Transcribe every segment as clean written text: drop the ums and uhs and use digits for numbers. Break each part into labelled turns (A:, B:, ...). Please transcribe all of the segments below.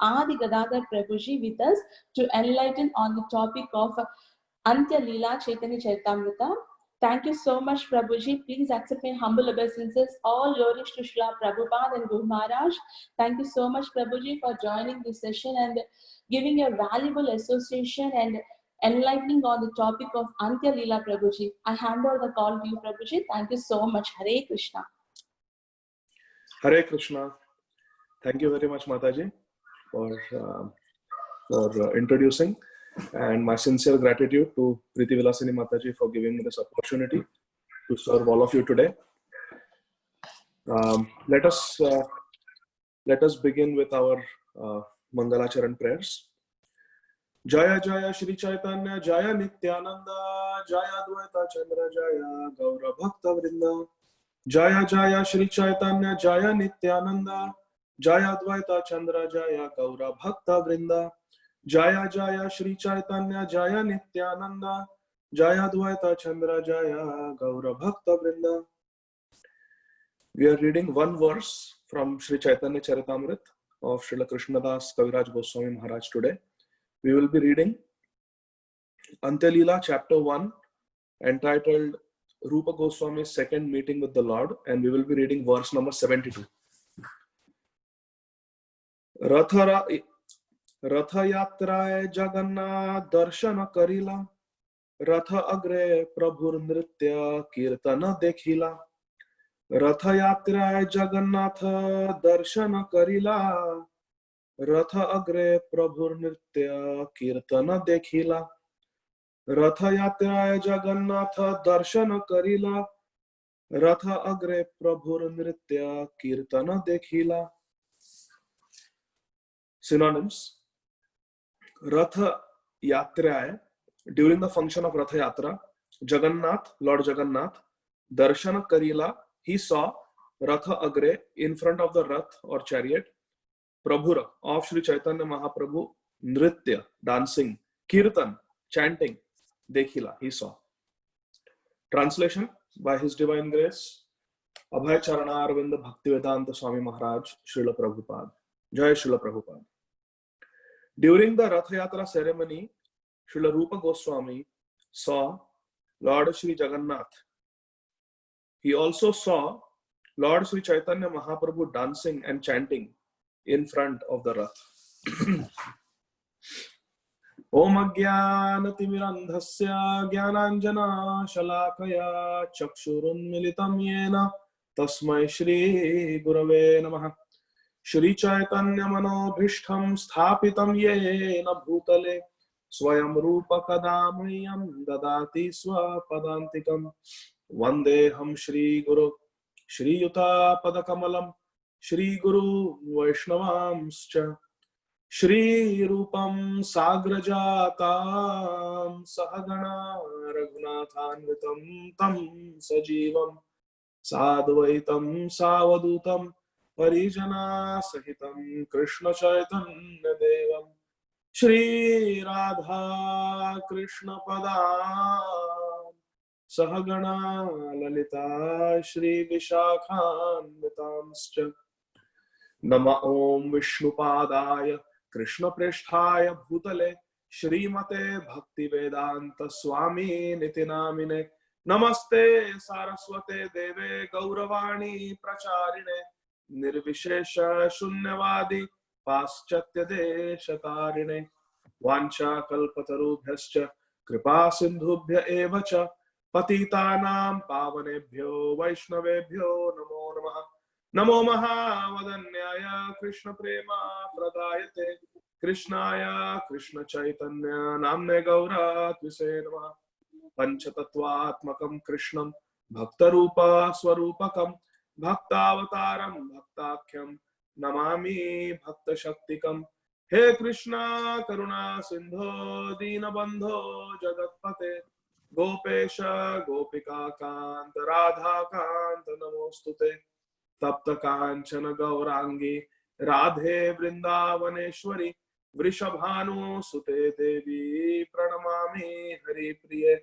A: Adigadhadar Prabhuji with us to enlighten on the topic of Antya Leela Chaitanya Charitamrita. Thank you so much, Prabhuji. Please accept my humble obeisances. All glories to Srila Prabhupada and Guru Maharaj. Thank you so much, Prabhuji, for joining this session and giving a valuable association and enlightening on the topic of Antya Leela, Prabhuji. I hand over the call to you, Prabhuji. Thank you so much. Hare Krishna.
B: Hare Krishna. Thank you very much, Mataji, for introducing, and my sincere gratitude to Priti Vilasini Mataji for giving me this opportunity to serve all of you today. Let us begin with our Mangalacharan prayers. Jaya Jaya Shri Chaitanya Jaya Nityananda Jaya Advaita Chandra Jaya Gaura Bhakta Vrinda Jaya Jaya Shri Chaitanya Jaya Nityananda Jaya Advaita Chandra Jaya Gaura Bhakta Vrinda Jaya Jaya Shri Chaitanya Jaya Nityananda Jaya Advaita Chandra Jaya Gaura Bhakta Vrinda. We are reading one verse from Sri Chaitanya Charitamrita of Srila Krishnadas Kaviraj Goswami Maharaj today. We will be reading Antya Leela chapter 1 entitled Rupa Goswami's second meeting with the Lord, and we will be reading verse number 72. Ratha yatraye Jagannath darshana karila Ratha agre Prabhur nritya kirtana dekhila Ratha yatraye Jagannath darshana karila Ratha agre Prabhur nritya kirtana dekhila Ratha yatraye Jagannath darshana karila Ratha agre Prabhur nritya kirtana dekhila. Synonyms: Ratha Yatraya, during the function of Ratha Yatra, Jagannath, Lord Jagannath, Darshana Karila, he saw Ratha Agre, in front of the Rath or chariot, Prabhura, of Sri Chaitanya Mahaprabhu, Nritya, dancing, Kirtan, chanting, Dekhila, he saw. Translation by His Divine Grace, Abhay Charana Arvinda Bhaktivedanta Swami Maharaj, Srila Prabhupada. Jai Srila Prabhupada. During the Rath Yatra ceremony, Srila Rupa Goswami saw Lord Sri Jagannath. He also saw Lord Sri Chaitanya Mahaprabhu dancing and chanting in front of the Rath. Om Ajnanatirandhasya Jnananjana Shalakaya Chakshurun Militam Yena Tasmai Shri Gurave Namaha. Shri Chaitanya Manobhishtham Sthapitam Yena Bhutale Swayam Rupa Kadamayam Dadati Swapadantikam Vandeham Shri Guru Shri Yuta Padakamalam Shri Guru Vaishnavamscha Shri Rupam Sagrajatam Sahagana Raghunathanvitam Tam Sajivam Sadvaitam Savadutam Parijana Sahitam Krishna Chaitanya Devam Shri Radha Krishna Padam Sahagana Lalita Shri Vishakhanvitamscha Nama Om Vishnupadaya Krishna Prishthaya Bhutale Shrimate Bhakti Vedanta Swami Nitinamine Namaste Saraswate Deve Gauravani Pracharine Nirvishesha Shunyavadi Paschatya Deshatarine Vancha Kalpatarubhyascha Kripa Sindhubhya Evacha Patitanam Pavanebhyo Vaishnavebhyo Namo Namaha. Namo Mahavadanyaya Krishna Prema Pradayate Krishnaya Krishna Chaitanya Namne Gaura Tvise Namaha. Panchatattvatmakam Krishnam Bhaktarupa Swarupakam Bhaktavataram Bhaktakhyam Namami Bhakta Shaktikam. He Krishna Karuna Sindho Dinabandho Jagatpate Gopesha Gopika Kanta Radha Kanta Namostute Tapta Kanchana Gaurangi Radhe Vrindavaneshwari Vrishabhanu Sute Devi Pranamami Hari Priye.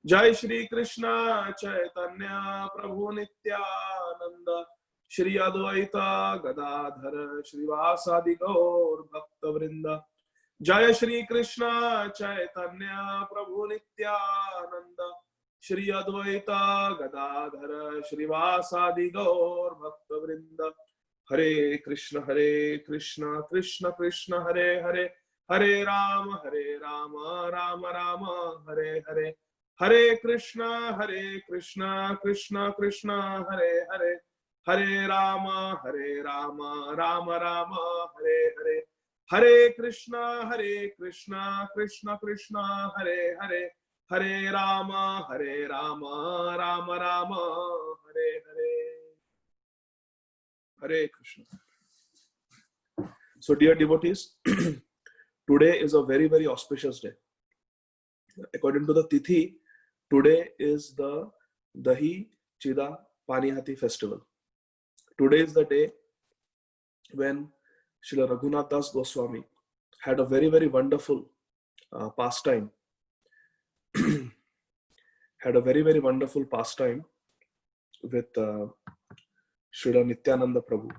B: Jai Shri Krishna Chaitanya Prabhu Nityananda Shri Advaita Gadadhar Shrivasadi Gaur Bhakta Vrinda. Jaya Shri Krishna Chaitanya Prabhu Nityananda Shri Advaita Gadadhara Shrivasadi Gaur Bhakta Vrinda. Hare Krishna Krishna Krishna Hare Hare Hare Rama Rama Rama Hare Hare. Hare Krishna Krishna Krishna Hare Hare Hare Rama Rama Rama Hare Hare. Hare Krishna Krishna Krishna Hare Hare Hare Rama Rama Rama Hare Hare. Hare Krishna. So dear devotees, today is a very, very auspicious day. According to the Tithi, today is the Dahi Chida Panihati festival. Today is the day when Srila Raghunath Das Goswami had a very, very wonderful pastime. Had a very, very wonderful pastime with Srila Nityananda Prabhu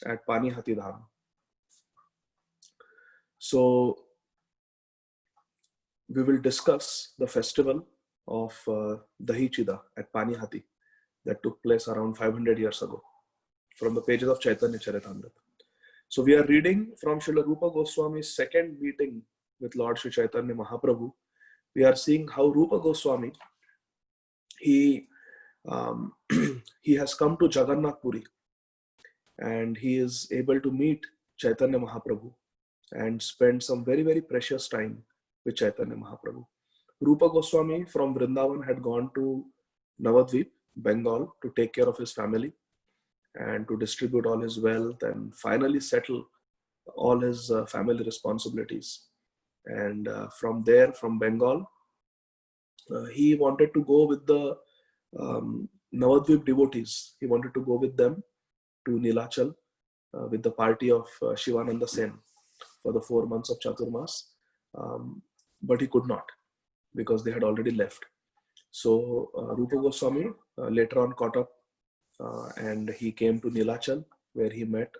B: at Panihati Dham. So we will discuss the festival of Dahi Chida at Panihati that took place around 500 years ago from the pages of Chaitanya Charitamrita. So we are reading from Srila Rupa Goswami's second meeting with Lord Sri Chaitanya Mahaprabhu. We are seeing how Rupa Goswami, he has come to Jagannath Puri and he is able to meet Chaitanya Mahaprabhu and spend some very, very precious time with Chaitanya Mahaprabhu. Rupa Goswami from Vrindavan had gone to Navadvip, Bengal, to take care of his family and to distribute all his wealth and finally settle all his family responsibilities. And from there, from Bengal, he wanted to go with the Navadvip devotees. He wanted to go with them to Nilachal with the party of Shivananda Sen for the 4 months of Chaturmas. But he could not because they had already left. So Rupa Goswami later on caught up and he came to Nilachal where he met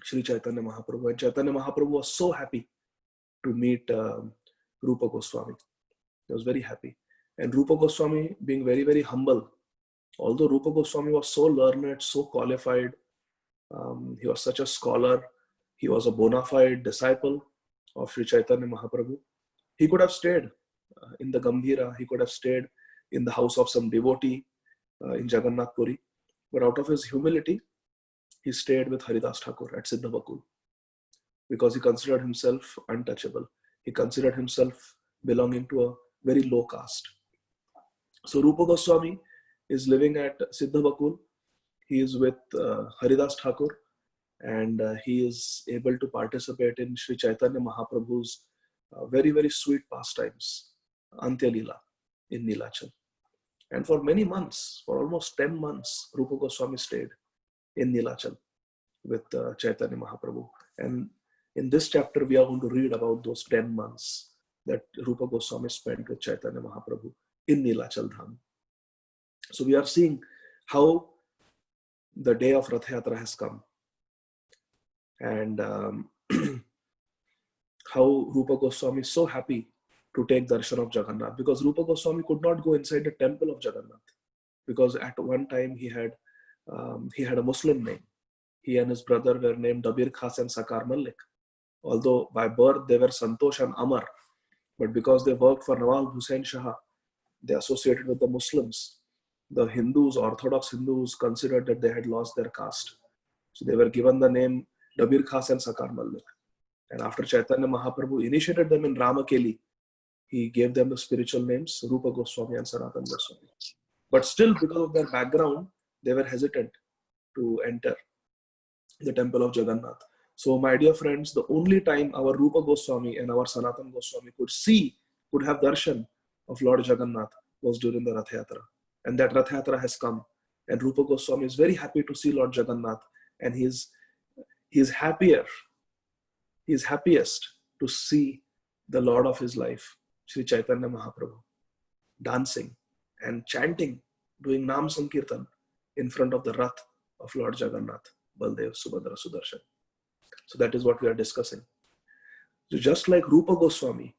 B: Sri Chaitanya Mahaprabhu. And Chaitanya Mahaprabhu was so happy to meet Rupa Goswami. He was very happy. And Rupa Goswami being very, very humble, although Rupa Goswami was so learned, so qualified, he was such a scholar, he was a bona fide disciple of Sri Chaitanya Mahaprabhu. He could have stayed in the Gambhira, he could have stayed in the house of some devotee in Jagannath Puri, but out of his humility, he stayed with Haridas Thakur at Siddhabakul because he considered himself untouchable. He considered himself belonging to a very low caste. So Rupa Goswami is living at Siddhabakul. He is with Haridas Thakur and he is able to participate in Sri Chaitanya Mahaprabhu's very, very sweet pastimes, Antya Leela in Nilachal. And for many months, for almost 10 months, Rupa Goswami stayed in Nilachal with Chaitanya Mahaprabhu. And in this chapter, we are going to read about those 10 months that Rupa Goswami spent with Chaitanya Mahaprabhu in Nilachal Dham. So we are seeing how the day of Rath Yatra has come and how Rupa Goswami is so happy to take darshan of Jagannath, because Rupa Goswami could not go inside the temple of Jagannath because at one time he had a Muslim name. He and his brother were named Dabir Khas and Sakar Malik. Although by birth they were Santosh and Amar, but because they worked for Nawab Hussain Shah, they associated with the Muslims. The Hindus, Orthodox Hindus, considered that they had lost their caste. So they were given the name Dabir Khas and Sakar Malik. And after Chaitanya Mahaprabhu initiated them in Ramakeli, he gave them the spiritual names Rupa Goswami and Sanatana Goswami. But still, because of their background, they were hesitant to enter the temple of Jagannath. So my dear friends, the only time our Rupa Goswami and our Sanatana Goswami could have darshan of Lord Jagannath was during the Rath Yatra. And that Rath Yatra has come. And Rupa Goswami is very happy to see Lord Jagannath. And he is happiest to see the Lord of his life, Sri Chaitanya Mahaprabhu, dancing and chanting, doing Nam Sankirtan in front of the Rath of Lord Jagannath, Baldev, Subhadra, Sudarshan. So that is what we are discussing. So just like Rupa Goswami,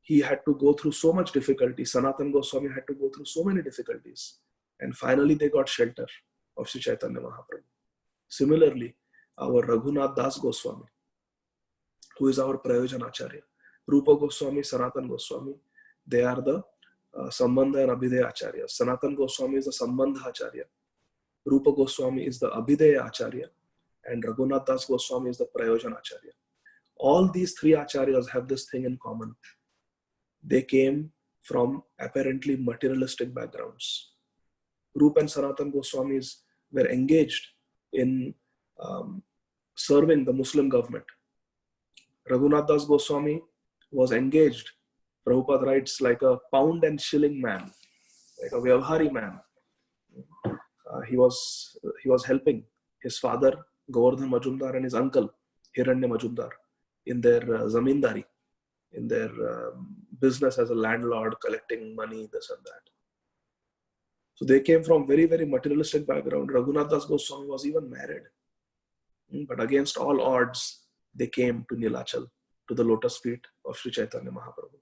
B: he had to go through so much difficulty. Sanatan Goswami had to go through so many difficulties. And finally they got shelter of Sri Chaitanya Mahaprabhu. Similarly, our Raghunath Das Goswami, who is our Prayojan Acharya, Rupa Goswami, Sanatan Goswami, they are the Sambandha and Abhideya Acharya. Sanatan Goswami is the Sambandha Acharya. Rupa Goswami is the Abhideya Acharya. And Raghunath Das Goswami is the Prayojan Acharya. All these three Acharyas have this thing in common. They came from apparently materialistic backgrounds. Rupa and Sanatan Goswamis were engaged in serving the Muslim government. Raghunath Das Goswami was engaged, Prabhupada writes, like a pound and shilling man, like a Vyavhari man. He was helping his father, Govardhan Majumdar, and his uncle, Hiranya Majumdar, in their zamindari, in their business as a landlord, collecting money, this and that. So they came from very, very materialistic background. Raghunath Das Goswami was even married. But against all odds, they came to Nilachal, to the lotus feet of Sri Chaitanya Mahaprabhu.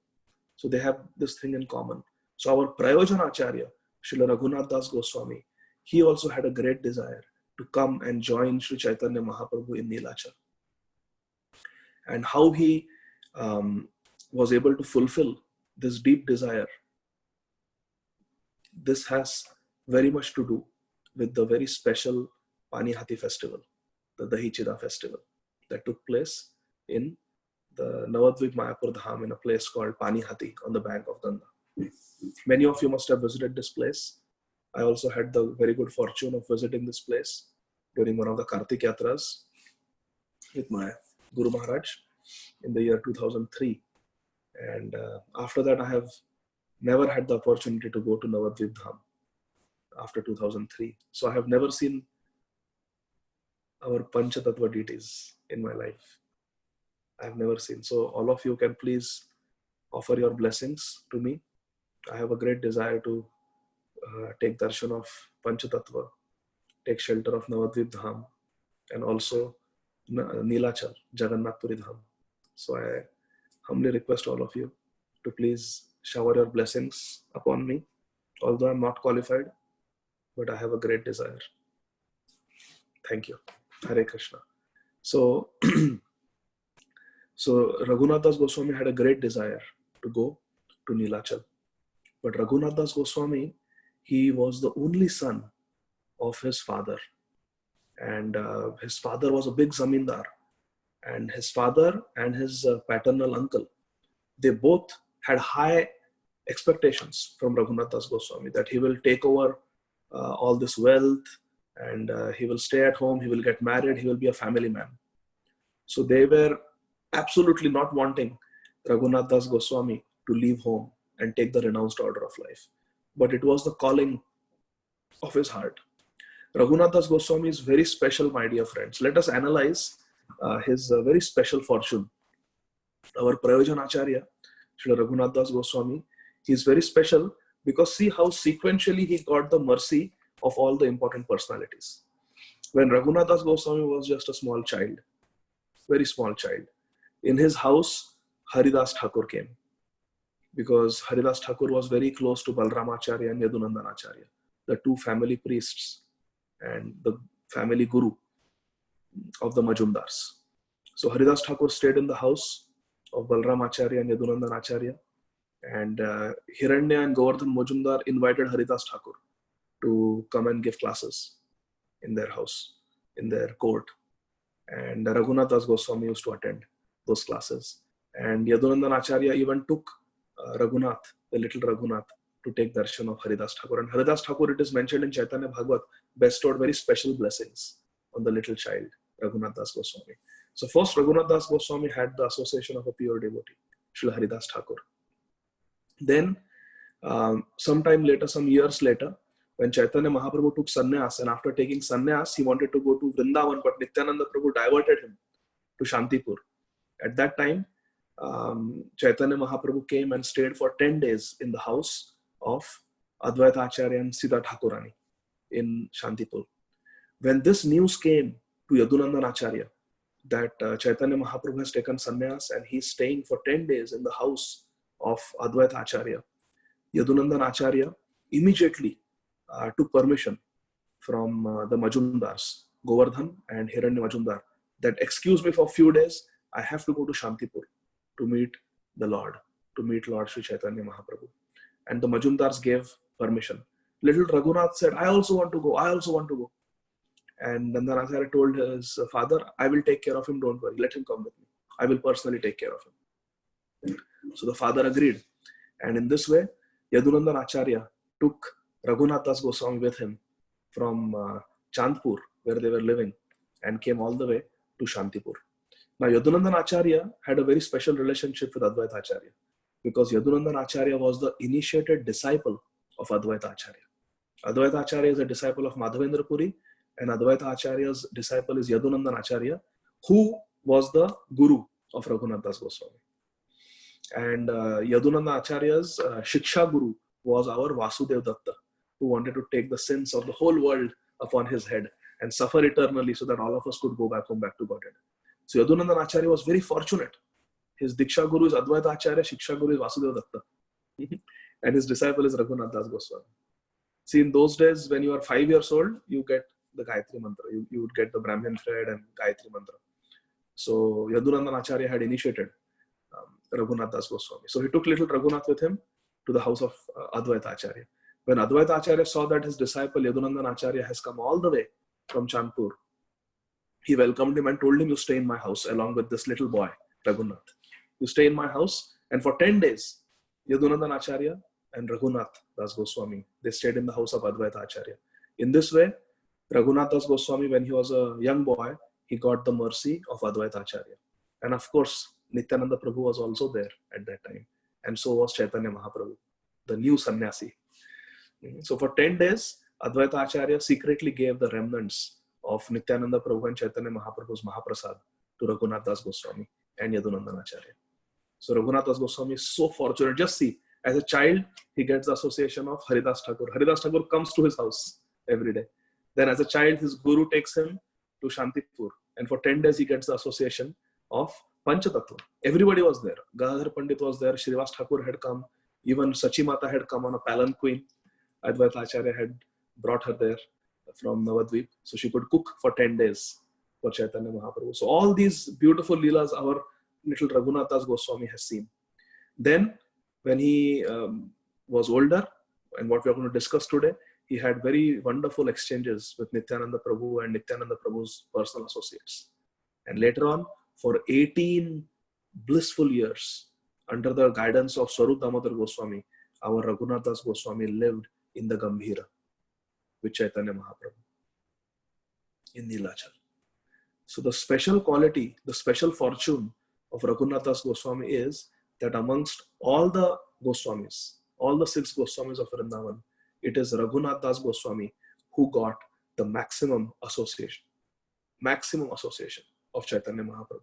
B: So they have this thing in common. So our Prayojan Acharya, Srila Raghunath Das Goswami, he also had a great desire to come and join Sri Chaitanya Mahaprabhu in Nilachal. And how he was able to fulfill this deep desire, this has very much to do with the very special Panihati festival, the Dahi Chida festival that took place in the Navadvip Mayapur Dham in a place called Panihati on the bank of Ganga. Many of you must have visited this place. I also had the very good fortune of visiting this place during one of the Kartik Yatras with my Guru Maharaj in the year 2003. And after that, I have never had the opportunity to go to Navadvip Dham after 2003. So I have never seen our Panchatattva deities in my life. I have never seen. So all of you can please offer your blessings to me. I have a great desire to take darshan of Panchatattva, take shelter of Navadvip Dham, and also Nilachal, Jagannath Puri Dham. So I humbly request all of you to please shower your blessings upon me, although I'm not qualified, but I have a great desire. Thank you. Hare Krishna. So, Raghunath Das Goswami had a great desire to go to Nilachal. But Raghunath Das Goswami, he was the only son of his father. And his father was a big zamindar. And his father and his paternal uncle, they both had high expectations from Raghunath Das Goswami that he will take over all this wealth and he will stay at home, he will get married, he will be a family man. So they were absolutely not wanting Raghunath Das Goswami to leave home and take the renounced order of life. But it was the calling of his heart. Raghunath Das Goswami is very special, my dear friends. Let us analyze his very special fortune. Our Prayojan Acharya, Srila Raghunath Das Goswami, he is very special because see how sequentially he got the mercy of all the important personalities. When Raghunath Das Goswami was just a small child, very small child, in his house, Haridas Thakur came. Because Haridas Thakur was very close to Balram Acharya and Yadunandan Acharya, the two family priests and the family guru of the Majumdars. So Haridas Thakur stayed in the house of Balram Acharya and Yadunandan Acharya, and Hiranya and Govardhan Majumdar invited Haridas Thakur to come and give classes in their house, in their court. And Raghunath Das Goswami used to attend those classes. And Yadunandan Acharya even took Raghunath, the little Raghunath, to take darshan of Haridas Thakur. And Haridas Thakur, it is mentioned in Chaitanya Bhagavat, bestowed very special blessings on the little child, Raghunath Das Goswami. So first, Raghunath Das Goswami had the association of a pure devotee, Srila Haridas Thakur. Then, sometime later, some years later, when Chaitanya Mahaprabhu took sannyas, and after taking sannyas, he wanted to go to Vrindavan, but Nityananda Prabhu diverted him to Shantipur. At that time, Chaitanya Mahaprabhu came and stayed for 10 days in the house of Advaita Acharya and Sita Thakurani in Shantipur. When this news came to Yadunandan Acharya, that Chaitanya Mahaprabhu has taken sannyas and he's staying for 10 days in the house of Advaita Acharya. Yadunandan Acharya immediately took permission from the Majumdars, Govardhan and Hiranya Majumdar, that excuse me for a few days, I have to go to Shantipur to meet the Lord, to meet Lord Sri Chaitanya Mahaprabhu. And the Majumdars gave permission. Little Raghunath said, I also want to go, I also want to go. And Nandan Acharya told his father, I will take care of him, don't worry, let him come with me. I will personally take care of him. So the father agreed. And in this way, Yadunandan Acharya took Raghunath Das Goswami with him from Chandpur, where they were living, and came all the way to Shantipur. Now, Yadunandan Acharya had a very special relationship with Advaita Acharya, because Yadunandan Acharya was the initiated disciple of Advaita Acharya. Advaita Acharya is a disciple of Madhavendra Puri, and Advaita Acharya's disciple is Yadunandan Acharya, who was the guru of Raghunath Das Goswami. And Yadunandan Acharya's Shiksha Guru was our Vasudev Datta, who wanted to take the sins of the whole world upon his head and suffer eternally so that all of us could go back home, back to Godhead. So Yadunandan Acharya was very fortunate. His Diksha Guru is Advaita Acharya, Shiksha Guru is Vasudev Datta. And his disciple is Raghunath Das Goswami. See, in those days, when you are 5 years old, you get the Gayatri Mantra. You would get the Brahmin thread and Gayatri Mantra. So Yadunandan Acharya had initiated Raghunath Das Goswami. So he took little Raghunath with him to the house of Advaita Acharya. When Advaita Acharya saw that his disciple Yadunandan Acharya has come all the way from Chandpur, he welcomed him and told him, you stay in my house along with this little boy, Raghunath. You stay in my house, and for 10 days, Yadunandan Acharya and Raghunath Das Goswami, they stayed in the house of Advaita Acharya. In this way, Raghunath Das Goswami, when he was a young boy, he got the mercy of Advaita Acharya. And of course, Nityananda Prabhu was also there at that time. And so was Chaitanya Mahaprabhu, the new sannyasi. So for 10 days, Advaita Acharya secretly gave the remnants of Nityananda Prabhu and Chaitanya Mahaprabhu's Mahaprasad to Raghunath Das Goswami and Yadunandan Acharya. So Raghunath Das Goswami is so fortunate. Just see, as a child, he gets the association of Haridas Thakur. Haridas Thakur comes to his house every day. Then as a child, his guru takes him to Shantipur. And for 10 days, he gets the association of Panchatattva. Everybody was there. Gadadhar Pandit was there. Shrivas Thakur had come. Even Sachi Mata had come on a palanquin. Advaita Acharya had brought her there from Navadvip. So she could cook for 10 days for Chaitanya Mahaprabhu. So all these beautiful leelas our little Raghunath Das Goswami has seen. Then when he was older, and what we are going to discuss today, he had very wonderful exchanges with Nityananda Prabhu and Nityananda Prabhu's personal associates. And later on, for 18 blissful years, under the guidance of Swarup Damodar Goswami, our Raghunath Das Goswami lived in the Gambhira with Chaitanya Mahaprabhu in Nilachal. So the special quality, the special fortune of Raghunath Das Goswami is that amongst all the Goswamis, all the 6 Goswamis of Vrindavan, it is Raghunath Das Goswami who got the maximum association of Chaitanya Mahaprabhu.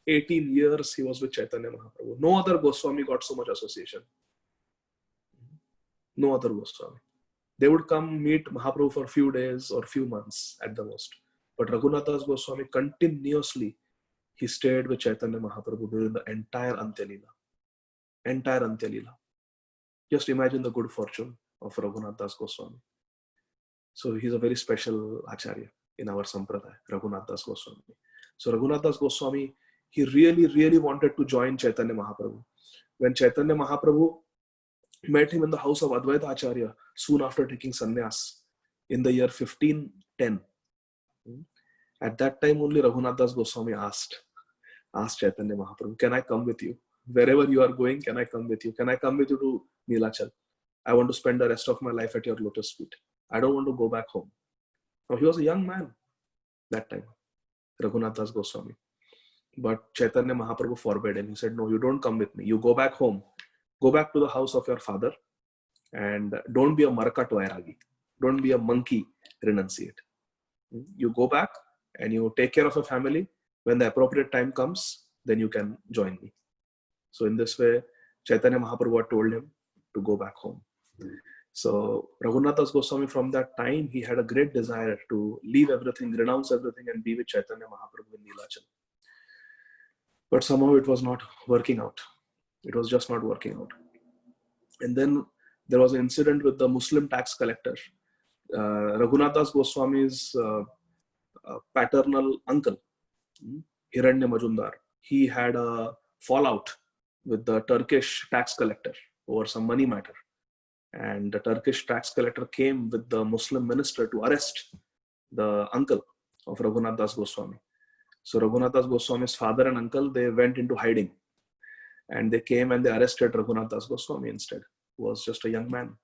B: 18 years he was with Chaitanya Mahaprabhu. No other Goswami got so much association. No other Goswami. They would come meet Mahaprabhu for a few days or few months at the most. But Raghunath Das Goswami continuously, he stayed with Chaitanya Mahaprabhu during the entire Antya Leela. Entire Antya Leela. Just imagine the good fortune of Raghunath Das Goswami. So he's a very special Acharya in our Sampradaya, Raghunath Das Goswami. So Raghunath Das Goswami, he really wanted to join Chaitanya Mahaprabhu. When Chaitanya Mahaprabhu met him in the house of Advaita Acharya soon after taking sannyas in the year 1510. At that time only Raghunath Das Goswami asked Chaitanya Mahaprabhu, can I come with you? Wherever you are going, can I come with you? Can I come with you to Nilachal? I want to spend the rest of my life at your lotus feet. I don't want to go back home. Now he was a young man that time, Raghunath Das Goswami. But Chaitanya Mahaprabhu forbade him. He said, no, you don't come with me. You go back home. Go back to the house of your father and don't be a Markat Vairagi. Don't be a monkey renunciate. You go back and you take care of a family. When the appropriate time comes, then you can join me. So in this way, Chaitanya Mahaprabhu told him to go back home. So Raghunath Das Goswami, from that time, he had a great desire to leave everything, renounce everything and be with Chaitanya Mahaprabhu in Nilachal. But somehow it was not working out. It was just not working out. And then there was an incident with the Muslim tax collector. Raghunath Das Goswami's paternal uncle, Hiranya Majumdar, he had a fallout with the Turkish tax collector over some money matter. And the Turkish tax collector came with the Muslim minister to arrest the uncle of Raghunath Das Goswami. So Raghunath Das Goswami's father and uncle, they went into hiding. And they came and they arrested Raghunath Das Goswami instead, who was just a young man.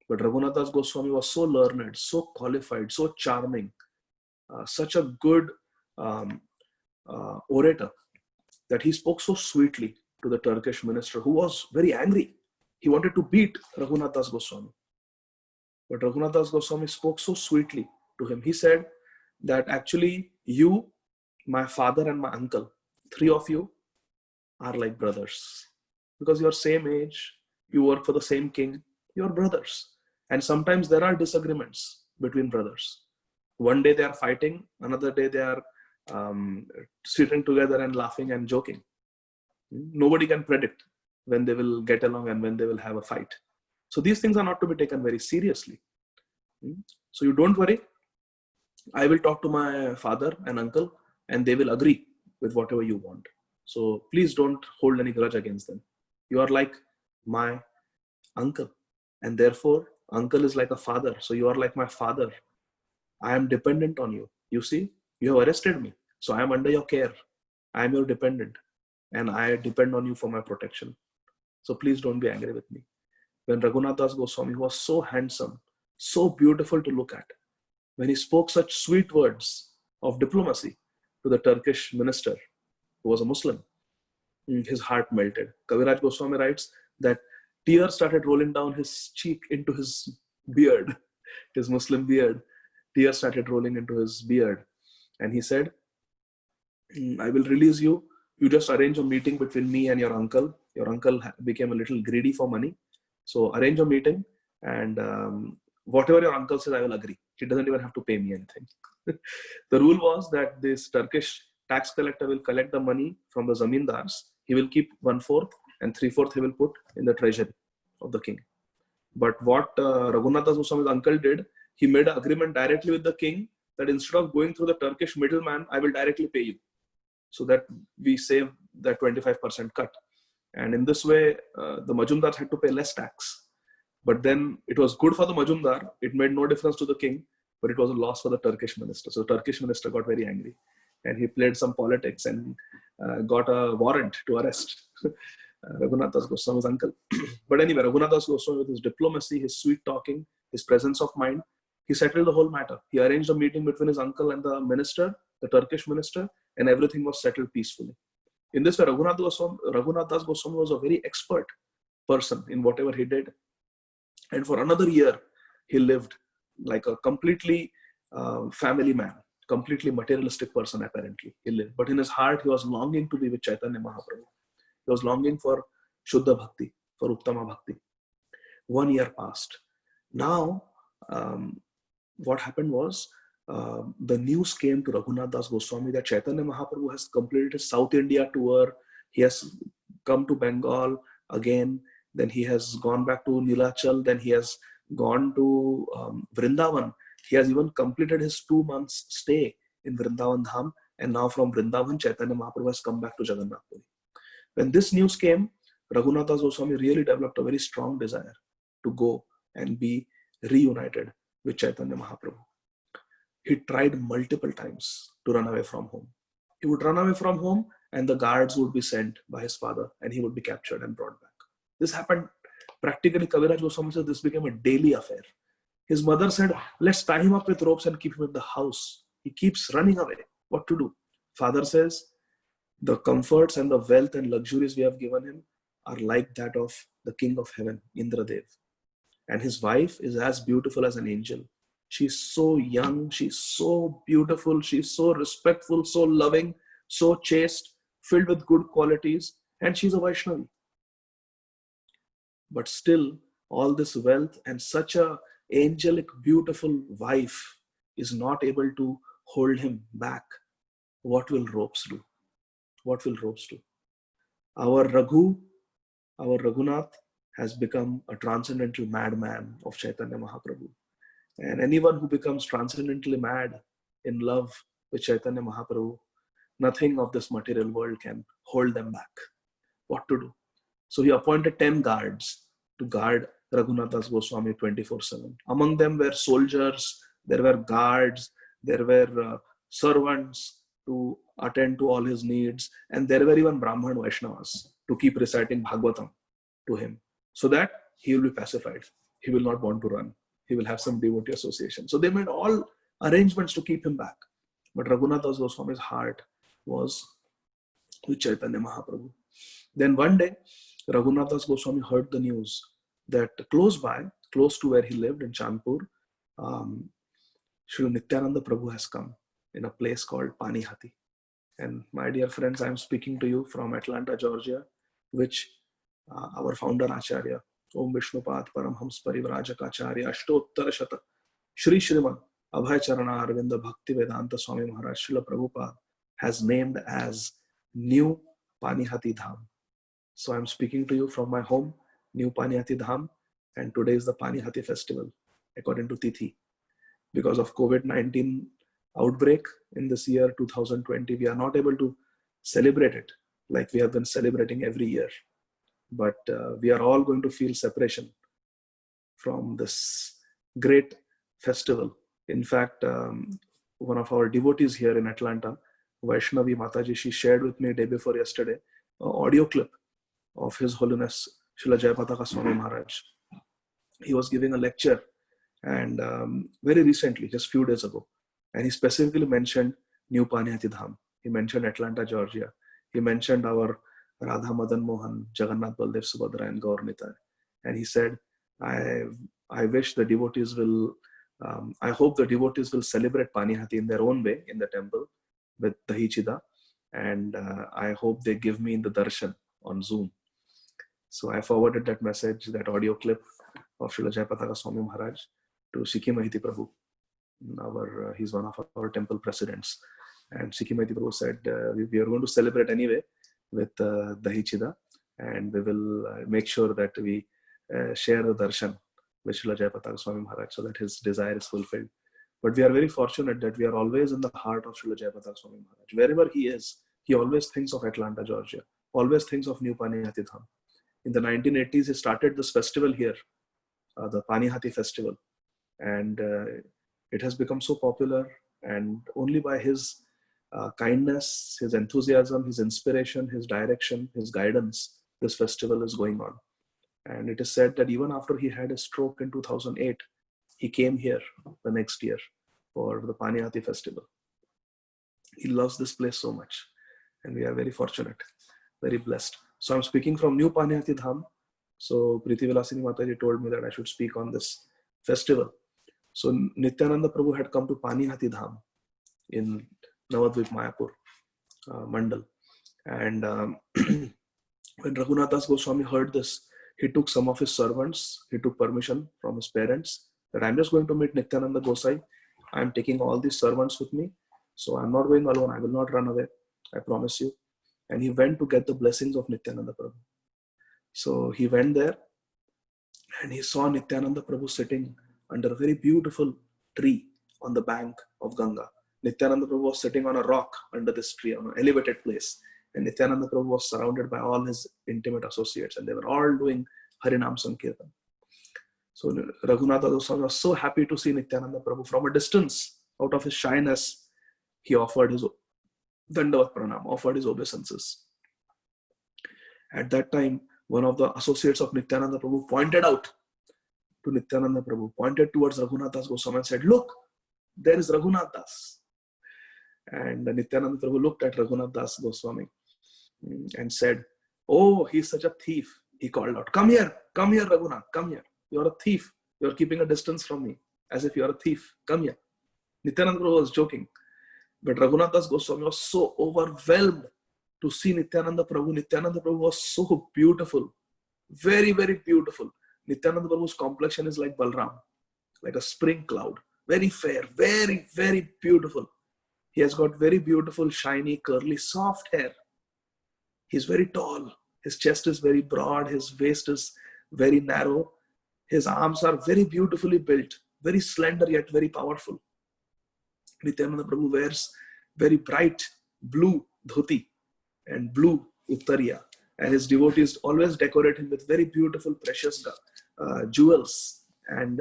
B: But Raghunath Das Goswami was so learned, so qualified, so charming, such a good orator, that he spoke so sweetly to the Turkish minister, who was very angry. He wanted to beat Raghunath Das Goswami. But Raghunath Das Goswami spoke so sweetly to him. He said that actually you, my father and my uncle, three of you are like brothers. Because you're same age, you work for the same king, you're brothers. And sometimes there are disagreements between brothers. One day they are fighting, another day they are sitting together and laughing and joking. Nobody can predict when they will get along and when they will have a fight. So these things are not to be taken very seriously. So you don't worry. I will talk to my father and uncle and they will agree with whatever you want. So please don't hold any grudge against them. You are like my uncle, and therefore uncle is like a father. So you are like my father. I am dependent on you. You see, you have arrested me. So I am under your care. I am your dependent and I depend on you for my protection. So please don't be angry with me. When Raghunath Das Goswami was so handsome, so beautiful to look at, when he spoke such sweet words of diplomacy to the Turkish minister, who was a Muslim, his heart melted. Kaviraj Goswami writes that tears started rolling down his cheek into his beard, his Muslim beard. Tears started rolling into his beard. And he said, I will release you. You just arrange a meeting between me and your uncle. Your uncle became a little greedy for money. So arrange a meeting and whatever your uncle says, I will agree. He doesn't even have to pay me anything. The rule was that this Turkish tax collector will collect the money from the zamindars. He will keep 1/4 and 3/4 he will put in the treasury of the king. But what Raghunath Das Goswami's uncle did, he made an agreement directly with the king that instead of going through the Turkish middleman, I will directly pay you, so that we save that 25% cut. And in this way, the Majumdars had to pay less tax. But then it was good for the Majumdar. It made no difference to the king, but it was a loss for the Turkish minister. So the Turkish minister got very angry and he played some politics and got a warrant to arrest Raghunath Das Goswami's uncle. But anyway, Raghunath Das Goswami, with his diplomacy, his sweet talking, his presence of mind, he settled the whole matter. He arranged a meeting between his uncle and the minister, the Turkish minister, and everything was settled peacefully. In this way, Raghunath Das Goswami was a very expert person in whatever he did. And for another year, he lived like a completely family man, completely materialistic person apparently. He lived. But in his heart, he was longing to be with Chaitanya Mahaprabhu. He was longing for Shuddha Bhakti, for Uttama Bhakti. 1 year passed. Now, what happened was, the news came to Raghunath Das Goswami that Chaitanya Mahaprabhu has completed his South India tour. He has come to Bengal again. Then he has gone back to Nilachal. Then he has gone to Vrindavan. He has even completed his 2 months stay in Vrindavan Dham. And now from Vrindavan, Chaitanya Mahaprabhu has come back to Jagannath Puri. When this news came, Raghunath Das Goswami really developed a very strong desire to go and be reunited with Chaitanya Mahaprabhu. He tried multiple times to run away from home. He would run away from home and the guards would be sent by his father and he would be captured and brought back. This happened practically. Kaviraj Goswami says this became a daily affair. His mother said, let's tie him up with ropes and keep him in the house. He keeps running away. What to do? Father says, the comforts and the wealth and luxuries we have given him are like that of the king of heaven, Indradev. And his wife is as beautiful as an angel. She's so young, she's so beautiful, she's so respectful, so loving, so chaste, filled with good qualities, and she's a Vaishnavi. But still, all this wealth and such a angelic, beautiful wife is not able to hold him back. What will ropes do? what will robes do? Our Raghunath has become a transcendental madman of Chaitanya Mahaprabhu. And anyone who becomes transcendently mad in love with Chaitanya Mahaprabhu, nothing of this material world can hold them back. What to do? So he appointed 10 guards to guard Raghunathas Goswami 24/7. Among them were soldiers, there were guards, there were servants to attend to all his needs, and there were even Brahman Vaishnavas to keep reciting Bhagavatam to him, so that he will be pacified. He will not want to run. He will have some devotee association. So they made all arrangements to keep him back. But Raghunathas Goswami's heart was with Chaitanya Mahaprabhu. Then one day, Raghunathas Goswami heard the news that close by, close to where he lived in Chandpur, Sri Nityananda Prabhu has come in a place called Panihati. And my dear friends, I am speaking to you from Atlanta, Georgia, which our founder Acharya, Om Vishnupad Paramhams Parivrajaka Ashtottara Shata, Shri Shriman Abhay Charana Arvinda Bhakti Vedanta Swami Maharaj Srila Prabhupada has named as New Panihati Dham. So I'm speaking to you from my home, New Panihati Dham, and today is the Panihati festival, according to Tithi. Because of COVID-19 outbreak in this year 2020, we are not able to celebrate it like we have been celebrating every year. But we are all going to feel separation from this great festival. In fact, one of our devotees here in Atlanta, Vaishnavi Mataji, she shared with me day before yesterday an audio clip of His Holiness Srila Jayapataka Swami Maharaj. He was giving a lecture, and very recently, just few days ago, and he specifically mentioned New Panihati Dham. He mentioned Atlanta, Georgia. He mentioned our Radha Madan Mohan, Jagannath Baldev Subhadra, and Gaur Nitai. And he said, I wish the devotees will, I hope the devotees will celebrate Panihati in their own way in the temple with Dahi Chida. And I hope they give me the darshan on Zoom. So I forwarded that message, that audio clip of Srila Jayapataka Swami Maharaj to Sikhi Mahiti Prabhu. He's one of our temple presidents. And Sikhi Mahiti Prabhu said, we are going to celebrate anyway with Dahi Chida, and we will make sure that we share the darshan with Srila Jayapataka Swami Maharaj so that his desire is fulfilled. But we are very fortunate that we are always in the heart of Srila Jayapataka Swami Maharaj. Wherever he is, he always thinks of Atlanta, Georgia, always thinks of New Panihati Dham. In the 1980s, he started this festival here, the Panihati festival. And it has become so popular, and only by his kindness, his enthusiasm, his inspiration, his direction, his guidance, this festival is going on. And it is said that even after he had a stroke in 2008, he came here the next year for the Panihati festival. He loves this place so much, and we are very fortunate, very blessed. So I'm speaking from New Panihati Dham. So Priti Vilasini Mataji told me that I should speak on this festival. So Nityananda Prabhu had come to Panihati Dham in Navadvip Mayapur Mandal. And when Raghunathas Goswami heard this, he took some of his servants, he took permission from his parents that I'm just going to meet Nityananda Gosai. I'm taking all these servants with me. So I'm not going alone. I will not run away. I promise you. And he went to get the blessings of Nityananda Prabhu. So he went there and he saw Nityananda Prabhu sitting under a very beautiful tree on the bank of Ganga. Nityananda Prabhu was sitting on a rock under this tree, on an elevated place. And Nityananda Prabhu was surrounded by all his intimate associates, and they were all doing Harinam Sankirtan. So Raghunatha Goswami was so happy to see Nityananda Prabhu. From a distance, out of his shyness, he offered his Dandavat Pranam, offered his obeisances. At that time, one of the associates of Nityananda Prabhu pointed out to Nityananda Prabhu, pointed towards Raghunathas Goswami and said, "Look, there is Raghunathas." And Nityananda Prabhu looked at Raghunathas Goswami and said, "Oh, he's such a thief." He called out, come here, Raghunath, come here. You're a thief. You're keeping a distance from me, as if you're a thief. Come here." Nityananda Prabhu was joking. But Raghunathas Goswami was so overwhelmed to see Nityananda Prabhu. Nityananda Prabhu was so beautiful. Very, very beautiful. Nityananda Prabhu's complexion is like Balram, like a spring cloud. Very fair, very, very beautiful. He has got very beautiful, shiny, curly, soft hair. He's very tall. His chest is very broad. His waist is very narrow. His arms are very beautifully built, very slender yet very powerful. Nityananda Prabhu wears very bright blue dhoti and blue uttariya. And his devotees always decorate him with very beautiful, precious jewels and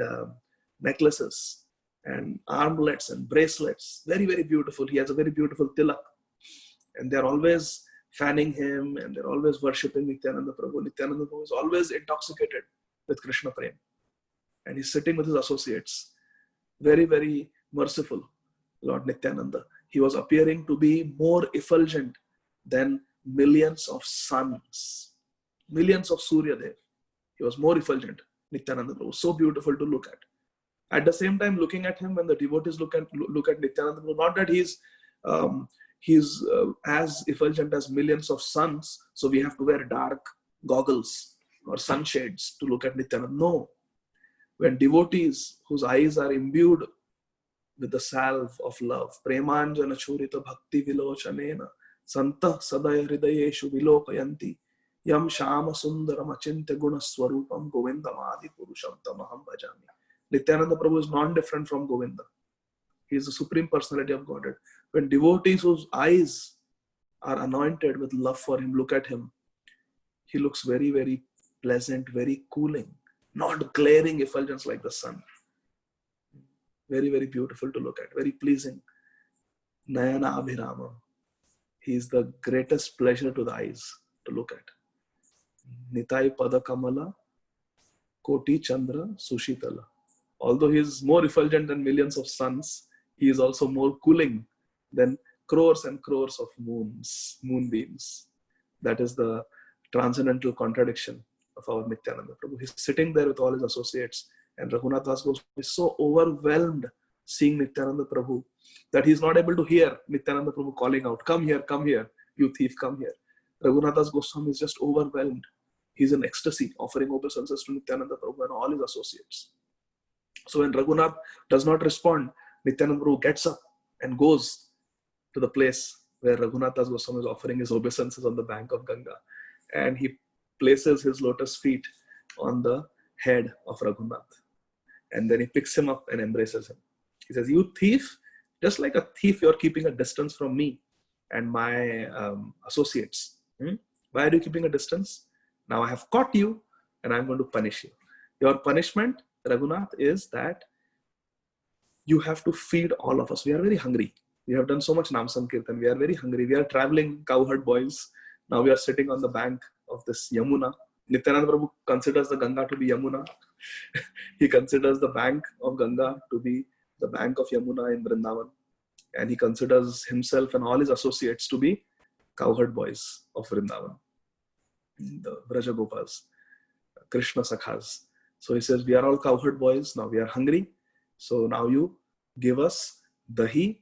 B: necklaces and armlets and bracelets. Very, very beautiful. He has a very beautiful tilak. And they're always fanning him and they're always worshipping Nityananda Prabhu. Nityananda Prabhu is always intoxicated with Krishna Prem. And he's sitting with his associates. Very, very merciful Lord Nityananda. He was appearing to be more effulgent than millions of suns, millions of Surya Dev. He was more effulgent. Nityananda Prabhu, so beautiful to look at. At the same time, looking at him, when the devotees look at Nityananda Prabhu, not that he's as effulgent as millions of suns, so we have to wear dark goggles or sunshades to look at Nityananda. No. When devotees whose eyes are imbued with the salve of love, premanjana churita bhakti vilochanena santah sadaya hridayeshu vilokayanti yam shama sundaram achintya guna swarupam govindam adi purusham tamaham bhajami. Nityananda Prabhu is non-different from Govinda. He is the Supreme Personality of Godhead. When devotees whose eyes are anointed with love for him look at him, he looks very, very pleasant, very cooling, not glaring effulgence like the sun. Very, very beautiful to look at, very pleasing. Nayana Abhirama. He is the greatest pleasure to the eyes to look at. Nitai Pada Kamala Koti Chandra Sushitala. Although he is more effulgent than millions of suns, he is also more cooling than crores and crores of moonbeams. That is the transcendental contradiction of our Nityananda Prabhu. He's sitting there with all his associates, and Raghunath Das Goswami is so overwhelmed seeing Nityananda Prabhu that he's not able to hear Nityananda Prabhu calling out, come here, you thief, come here. Raghunath Das Goswami is just overwhelmed. He's in ecstasy, offering obeisances to Nityananda Prabhu and all his associates. So when Raghunath does not respond, Nityananda Prabhu gets up and goes to the place where Raghunath Das Goswami is offering his obeisances on the bank of Ganga. And he places his lotus feet on the head of Raghunath. And then he picks him up and embraces him. He says, you thief, just like a thief, you're keeping a distance from me and my associates. Why are you keeping a distance? Now I have caught you and I'm going to punish you. Your punishment, Raghunath, is that you have to feed all of us. We are very hungry. We have done so much Nam Sankirtan. We are very hungry. We are traveling cowherd boys. Now we are sitting on the bank of this Yamuna. Nityananda Prabhu considers the Ganga to be Yamuna. He considers the bank of Ganga to be the bank of Yamuna in Vrindavan. And he considers himself and all his associates to be cowherd boys of Vrindavan. The Vrajagopals, Krishna Sakhas. So he says, we are all cowherd boys. Now we are hungry. So now you give us dahi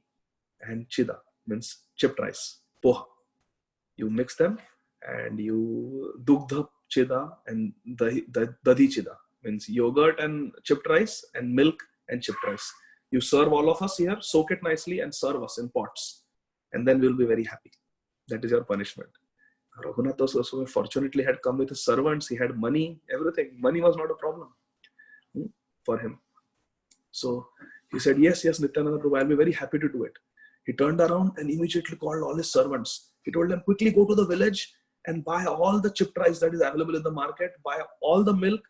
B: and chida, means chipped rice, poha. You mix them and you dugdha chida and dahi chida, means yogurt and chipped rice and milk and chipped rice. You serve all of us here, soak it nicely and serve us in pots. And then we'll be very happy. That is your punishment. Raghunath Goswami fortunately had come with his servants. He had money, everything. Money was not a problem for him. So he said, yes, Nityananda Prabhu, I'll be very happy to do it. He turned around and immediately called all his servants. He told them, quickly go to the village and buy all the chipped rice that is available in the market, buy all the milk,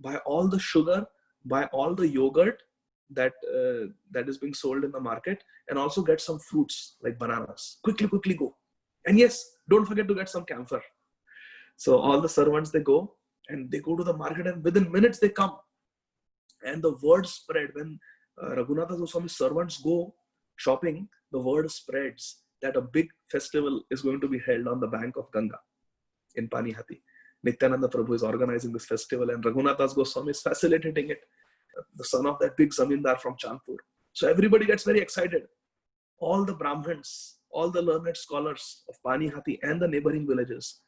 B: buy all the sugar, buy all the yogurt that is being sold in the market, and also get some fruits like bananas. Quickly go. And yes, don't forget to get some camphor. So all the servants, they go and they go to the market, and within minutes they come. And the word spread. When Raghunath Goswami's servants go shopping, the word spreads that a big festival is going to be held on the bank of Ganga in Panihati. Nityananda Prabhu is organizing this festival and Raghunath Das Goswami is facilitating it, the son of that big zamindar from Chandpur. So everybody gets very excited. All the Brahmins, all the learned scholars of Panihati and the neighboring villages,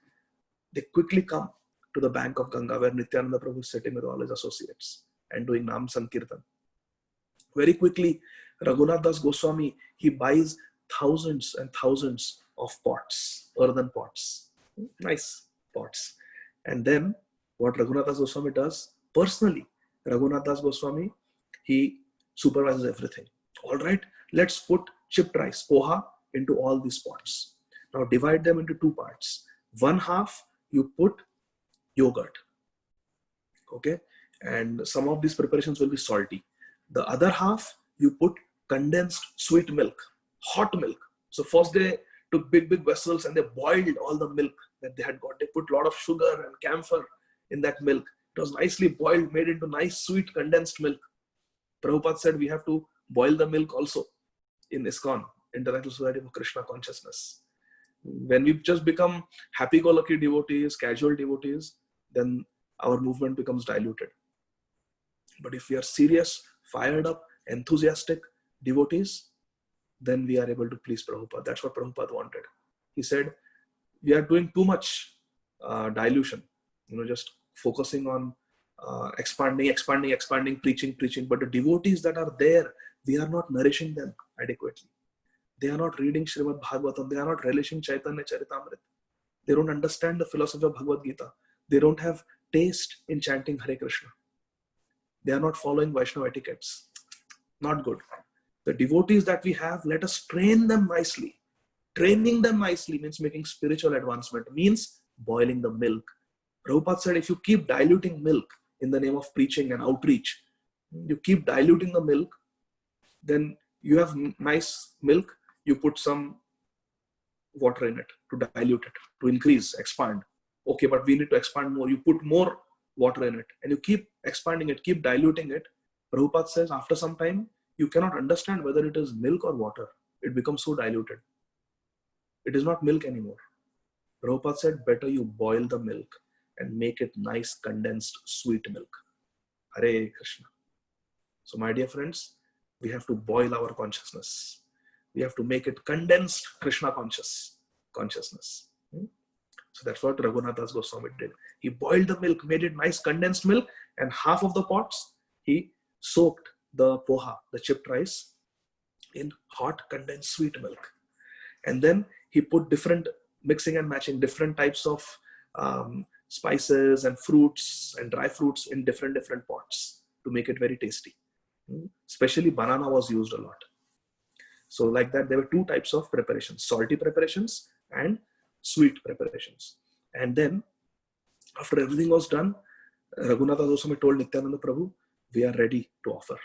B: they quickly come to the bank of Ganga where Nityananda Prabhu is sitting with all his associates and doing Nam Sankirtan. Very quickly, Raghunath Das Goswami, he buys thousands and thousands of pots, earthen pots. Nice pots. And then what Raghunath Das Goswami does, personally, Raghunath Das Goswami, he supervises everything. All right, let's put chipped rice, poha, into all these pots. Now divide them into two parts. One half you put yogurt, okay, and some of these preparations will be salty. The other half you put condensed sweet milk, hot milk. So first they took big vessels and they boiled all the milk that they had got. They put a lot of sugar and camphor in that milk. It was nicely boiled, made into nice sweet condensed milk. Prabhupada said we have to boil the milk also in ISKCON, International Society for Krishna Consciousness. When we just become happy-go-lucky devotees, casual devotees, then our movement becomes diluted. But if we are serious, fired up, enthusiastic devotees, then we are able to please Prabhupada. That's what Prabhupada wanted. He said, we are doing too much dilution, just focusing on expanding, preaching. But the devotees that are there, we are not nourishing them adequately. They are not reading Srimad Bhagavatam. They are not relishing Chaitanya Charitamrita. They don't understand the philosophy of Bhagavad Gita. They don't have taste in chanting Hare Krishna. They are not following Vaishnava etiquettes. Not good. The devotees that we have, let us train them nicely. Training them nicely means making spiritual advancement, means boiling the milk. Prabhupada said, if you keep diluting milk in the name of preaching and outreach, you keep diluting the milk, then you have nice milk, you put some water in it to dilute it, to increase, expand. Okay, but we need to expand more. You put more water in it and you keep expanding it, keep diluting it. Prabhupada says, after some time, you cannot understand whether it is milk or water. It becomes so diluted. It is not milk anymore. Prabhupada said, better you boil the milk and make it nice, condensed, sweet milk. Hare Krishna. So my dear friends, we have to boil our consciousness. We have to make it condensed Krishna consciousness. So that's what Raghunath Das Goswami did. He boiled the milk, made it nice condensed milk, and half of the pots, he soaked the poha, the chipped rice, in hot condensed sweet milk. And then he put mixing and matching different types of spices and fruits and dry fruits in different pots to make it very tasty. Especially banana was used a lot. So like that, there were two types of preparations, salty preparations and sweet preparations. And then after everything was done, Raghunath Das Goswami told Nityananda Prabhu, we are ready to offer.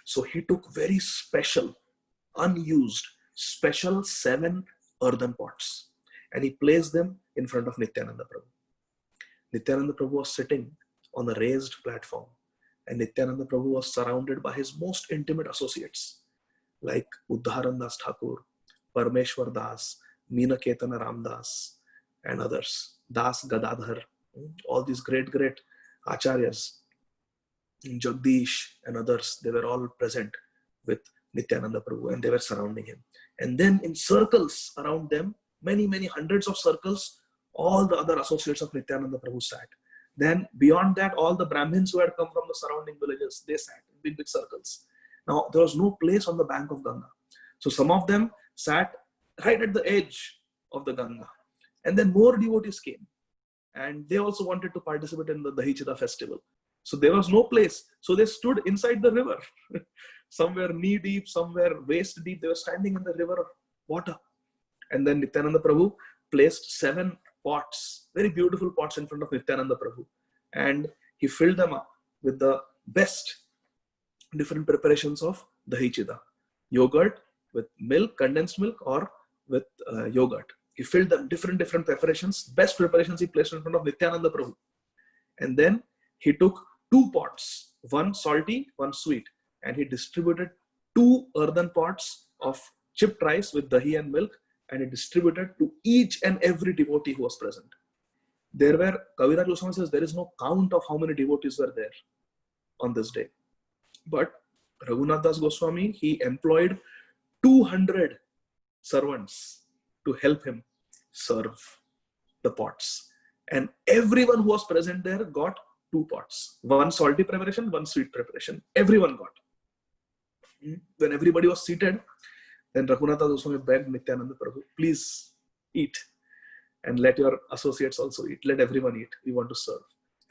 B: So he took very special, unused, special 7 earthen pots and he placed them in front of Nityananda Prabhu. Nityananda Prabhu was sitting on a raised platform and Nityananda Prabhu was surrounded by his most intimate associates like Uddharan Das Thakur, Parmeshwar Das, Meena Ketana Ram Das and others, Das Gadadhar, all these great acharyas, Jagdish and others, they were all present with Nityananda Prabhu and they were surrounding him. And then in circles around them, many hundreds of circles, all the other associates of Nityananda Prabhu sat. Then beyond that, all the Brahmins who had come from the surrounding villages, they sat in big circles. Now there was no place on the bank of Ganga. So some of them sat right at the edge of the Ganga. And then more devotees came. And they also wanted to participate in the Dahichida festival. So there was no place. So they stood inside the river. Somewhere knee deep, somewhere waist deep. They were standing in the river water. And then Nityananda Prabhu placed 7 pots, very beautiful pots in front of Nityananda Prabhu. And he filled them up with the best different preparations of Dahichida. Yogurt with milk, condensed milk, or with yogurt. He filled them different preparations, best preparations he placed in front of Nityananda Prabhu. And then he took 2 pots, one salty, one sweet, and he distributed 2 earthen pots of chipped rice with dahi and milk, and he distributed to each and every devotee who was present. There were, Kaviraj Goswami says, there is no count of how many devotees were there on this day. But Raghunath Das Goswami, he employed 200 servants to help him serve the pots. And everyone who was present there got 2 pots. One salty preparation, one sweet preparation. Everyone got. When everybody was seated, then Raghunath Das Goswami begged Nityananda Prabhu, please eat. and let your associates also eat. Let everyone eat. We want to serve.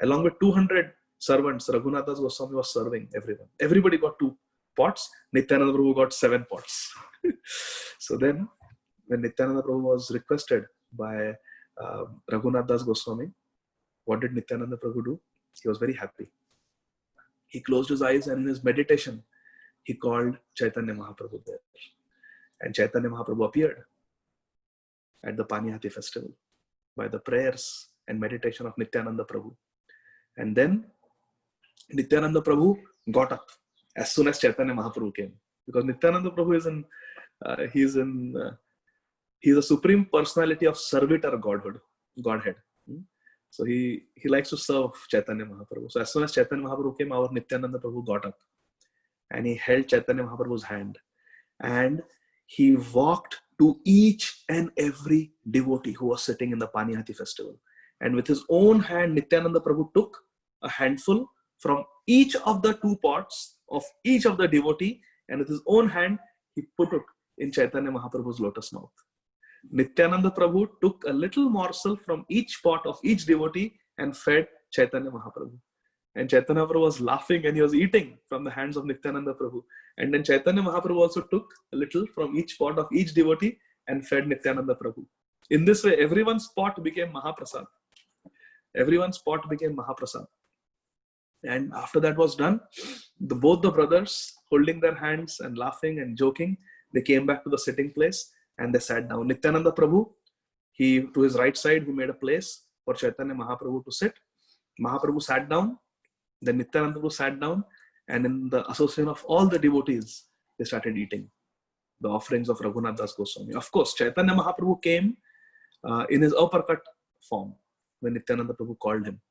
B: Along with 200 servants, Raghunath Das Goswami was serving everyone. Everybody got 2 pots. Nityananda Prabhu got 7 pots. So then, when Nityananda Prabhu was requested by Raghunath Das Goswami, what did Nityananda Prabhu do? He was very happy. He closed his eyes and in his meditation, he called Chaitanya Mahaprabhu there. And Chaitanya Mahaprabhu appeared at the Panihati festival by the prayers and meditation of Nityananda Prabhu. And then Nityananda Prabhu got up as soon as Chaitanya Mahaprabhu came. Because Nityananda Prabhu is he's a supreme personality of servitor Godhead. So he likes to serve Chaitanya Mahaprabhu. So as soon as Chaitanya Mahaprabhu came, our Nityananda Prabhu got up and he held Chaitanya Mahaprabhu's hand and he walked to each and every devotee who was sitting in the Panihati festival. And with his own hand, Nityananda Prabhu took a handful from each of the 2 pots of each of the devotee, and with his own hand, he put it in Chaitanya Mahaprabhu's lotus mouth. Nityananda Prabhu took a little morsel from each pot of each devotee and fed Chaitanya Mahaprabhu. And Chaitanya Prabhu was laughing and he was eating from the hands of Nityananda Prabhu. And then Chaitanya Mahaprabhu also took a little from each pot of each devotee and fed Nityananda Prabhu. In this way, everyone's pot became Mahaprasad. Everyone's pot became Mahaprasad. And after that was done, both the brothers holding their hands and laughing and joking, they came back to the sitting place and they sat down. Nityananda Prabhu, to his right side, he made a place for Chaitanya Mahaprabhu to sit. Mahaprabhu sat down, then Nityananda Prabhu sat down, and in the association of all the devotees, they started eating the offerings of Raghunath Das Goswami. Of course, Chaitanya Mahaprabhu came in his uppercut form when Nityananda Prabhu called him.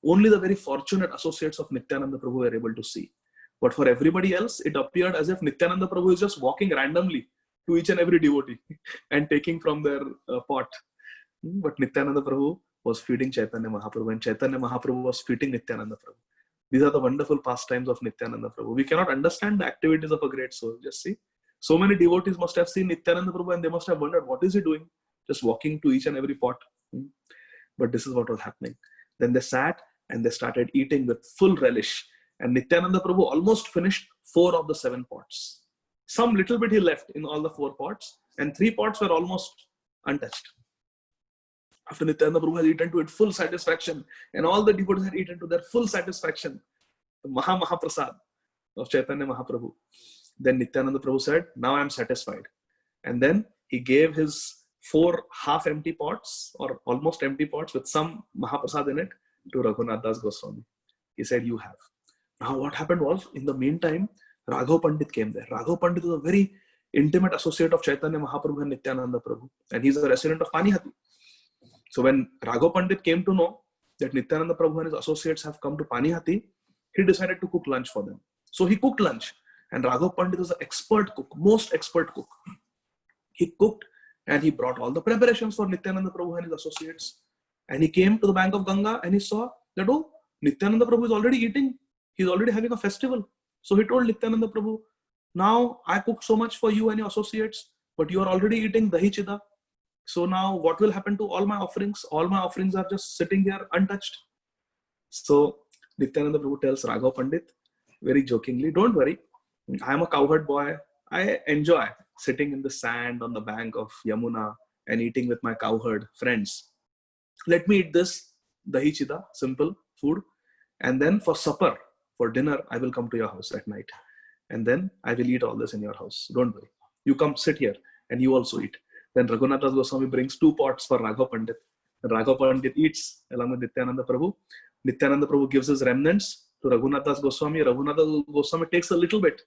B: Only the very fortunate associates of Nityananda Prabhu were able to see. But for everybody else, it appeared as if Nityananda Prabhu is just walking randomly to each and every devotee and taking from their pot. But Nityananda Prabhu was feeding Chaitanya Mahaprabhu and Chaitanya Mahaprabhu was feeding Nityananda Prabhu. These are the wonderful pastimes of Nityananda Prabhu. We cannot understand the activities of a great soul. Just see. So many devotees must have seen Nityananda Prabhu and they must have wondered, what is he doing? Just walking to each and every pot. But this is what was happening. Then they sat and they started eating with full relish. And Nityananda Prabhu almost finished 4 of the 7 pots. Some little bit he left in all the 4 pots, and 3 pots were almost untouched. After Nityananda Prabhu had eaten to it full satisfaction, and all the devotees had eaten to their full satisfaction, the Mahaprasad of Chaitanya Mahaprabhu. Then Nityananda Prabhu said, now I am satisfied. And then he gave his 4 half-empty pots or almost empty pots with some Mahaprasad in it to Raghunath Das Goswami. He said, you have. Now what happened was, in the meantime, Raghav Pandit came there. Raghav Pandit was a very intimate associate of Chaitanya Mahaprabhu and Nityananda Prabhu. And he's a resident of Panihati. So when Raghav Pandit came to know that Nityananda Prabhu and his associates have come to Panihati, he decided to cook lunch for them. So he cooked lunch. And Raghav Pandit was an expert cook, most expert cook. He cooked and he brought all the preparations for Nityananda Prabhu and his associates. And he came to the bank of Ganga and he saw that, oh, Nityananda Prabhu is already eating. He's already having a festival. So he told Nityananda Prabhu, now I cooked so much for you and your associates, but you are already eating dahi chida. So now what will happen to all my offerings? All my offerings are just sitting here untouched. So Nityananda Prabhu tells Raghav Pandit very jokingly, don't worry, I am a cowherd boy. I enjoy sitting in the sand on the bank of Yamuna and eating with my cowherd friends. Let me eat this dahi chida, simple food. And then for supper, for dinner, I will come to your house at night. And then I will eat all this in your house. Don't worry. You come sit here and you also eat. Then Raghunath Das Goswami brings 2 pots for Raghav Pandit. Raghav Pandit eats along with Nityananda Prabhu. Nityananda Prabhu gives his remnants to Raghunath Das Goswami. Raghunath Das Goswami takes a little bit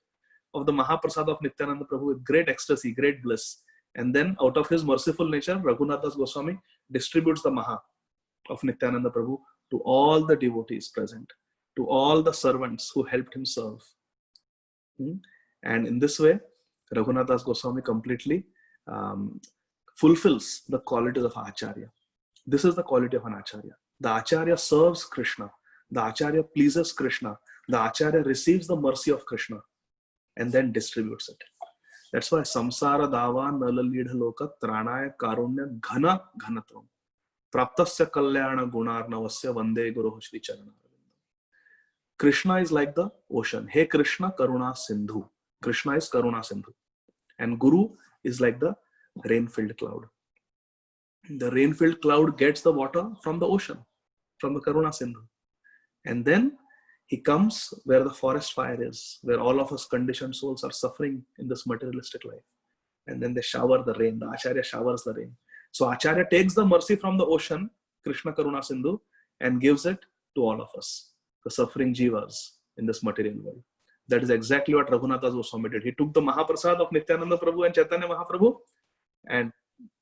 B: of the Mahaprasad of Nityananda Prabhu with great ecstasy, great bliss. And then out of his merciful nature, Raghunath Das Goswami distributes the Maha of Nityananda Prabhu to all the devotees present, to all the servants who helped him serve. And in this way, Raghunath Das Goswami completely fulfills the qualities of Acharya. This is the quality of an Acharya. The Acharya serves Krishna. The Acharya pleases Krishna. The Acharya receives the mercy of Krishna and then distributes it. That's why samsara dava nalalidha loka tranaya karunya ghana ghanatvam. Praptasya kalyana gunarnavasya vande guru Shri Charana. Krishna is like the ocean. Hey Krishna Karuna Sindhu. Krishna is Karuna Sindhu. And Guru is like the rain-filled cloud. The rain-filled cloud gets the water from the ocean, from the Karuna Sindhu. And then he comes where the forest fire is, where all of us conditioned souls are suffering in this materialistic life. And then they shower the rain. The Acharya showers the rain. So Acharya takes the mercy from the ocean, Krishna Karuna Sindhu, and gives it to all of us, the suffering jivas in this material world. That is exactly what Raghunath Das Goswami did. He took the Mahaprasad of Nityananda Prabhu and Chaitanya Mahaprabhu and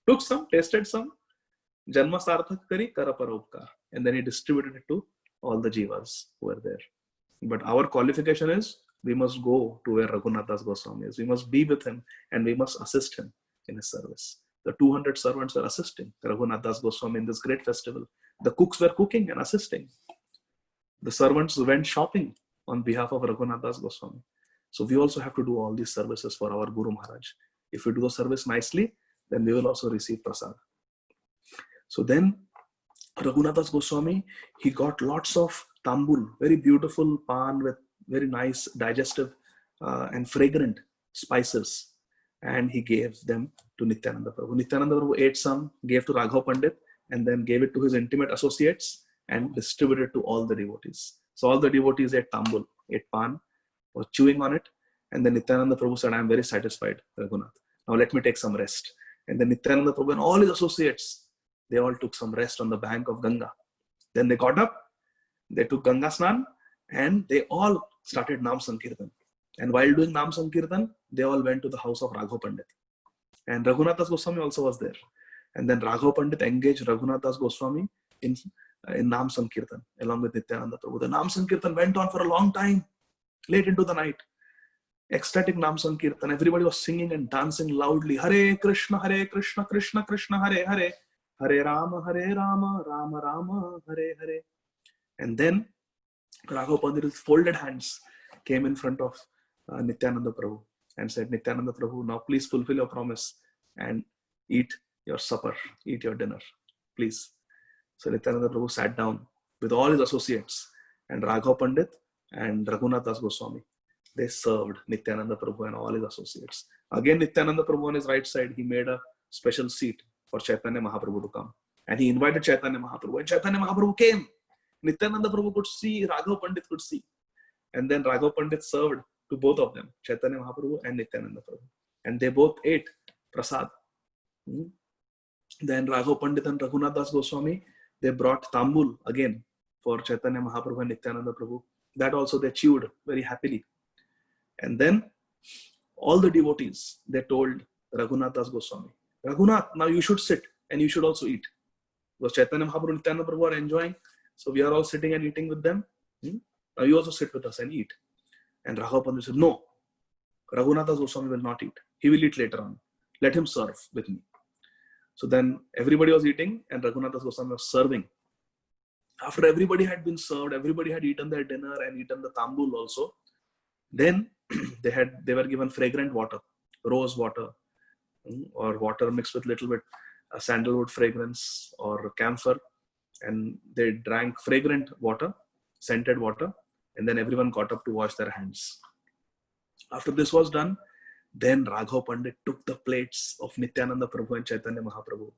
B: took some, tasted some, Janma Sarthak Kari Kara Paropkar, and then he distributed it to all the jivas who were there. But our qualification is we must go to where Raghunath Das Goswami is. We must be with him and we must assist him in his service. The 200 servants were assisting Raghunath Das Goswami in this great festival. The cooks were cooking and assisting. The servants went shopping on behalf of Raghunath Das Goswami. So we also have to do all these services for our Guru Maharaj. If we do the service nicely, then we will also receive prasad. So then Raghunath Das Goswami, he got lots of tambul, very beautiful pan with very nice digestive and fragrant spices. And he gave them to Nityananda Prabhu. Nityananda Prabhu ate some, gave to Raghav Pandit, and then gave it to his intimate associates and distributed to all the devotees. So all the devotees ate tambul, ate pan, were chewing on it. And then Nityananda Prabhu said, I am very satisfied, Raghunath. Now let me take some rest. And then Nityananda Prabhu and all his associates, they all took some rest on the bank of Ganga. Then they got up, they took Ganga Snan, and they all started Nam Sankirtan. And while doing Nam Sankirtan, they all went to the house of Raghav Pandit. And Raghunath Das Goswami also was there. And then Raghav Pandit engaged Raghunath Das Goswami in Nam Sankirtan along with Nityananda Prabhu. The Nam Sankirtan went on for a long time, late into the night. Ecstatic Nam Sankirtan. Everybody was singing and dancing loudly. Hare Krishna, Krishna Krishna, Hare Hare. Hare Rama, Rama Rama, Hare Hare. And then Raghav Pandit with folded hands came in front of Nityananda Prabhu and said, Nityananda Prabhu, now please fulfill your promise and eat your supper, eat your dinner, please. So Nityananda Prabhu sat down with all his associates, and Raghav Pandit and Raghunath Das Goswami, they served Nityananda Prabhu and all his associates. Again, Nityananda Prabhu on his right side, he made a special seat for Chaitanya Mahaprabhu to come. And he invited Chaitanya Mahaprabhu. And Chaitanya Mahaprabhu came. Nityananda Prabhu could see, Raghav Pandit could see. And then Raghav Pandit served to both of them, Chaitanya Mahaprabhu and Nityananda Prabhu. And they both ate prasad. Then Raghav Pandit and Raghunath Das Goswami, they brought tambul again for Chaitanya Mahaprabhu and Nityananda Prabhu. That also they chewed very happily. And then all the devotees, they told Raghunath Das Goswami, Raghunath, now you should sit and you should also eat. Because Chaitanya Mahaprabhu and Nityananda Prabhu are enjoying. So we are all sitting and eating with them. Now you also sit with us and eat. And Raghav Pandit said, no, Raghunath Das Goswami will not eat. He will eat later on. Let him serve with me. So then everybody was eating and Raghunath Das Goswami was serving. After everybody had been served, everybody had eaten their dinner and eaten the tambul also. Then they were given fragrant water, rose water, or water mixed with little bit sandalwood fragrance or camphor. And they drank fragrant water, scented water, and then everyone got up to wash their hands. After this was done, then Raghav Pandit took the plates of Nityananda Prabhu and Chaitanya Mahaprabhu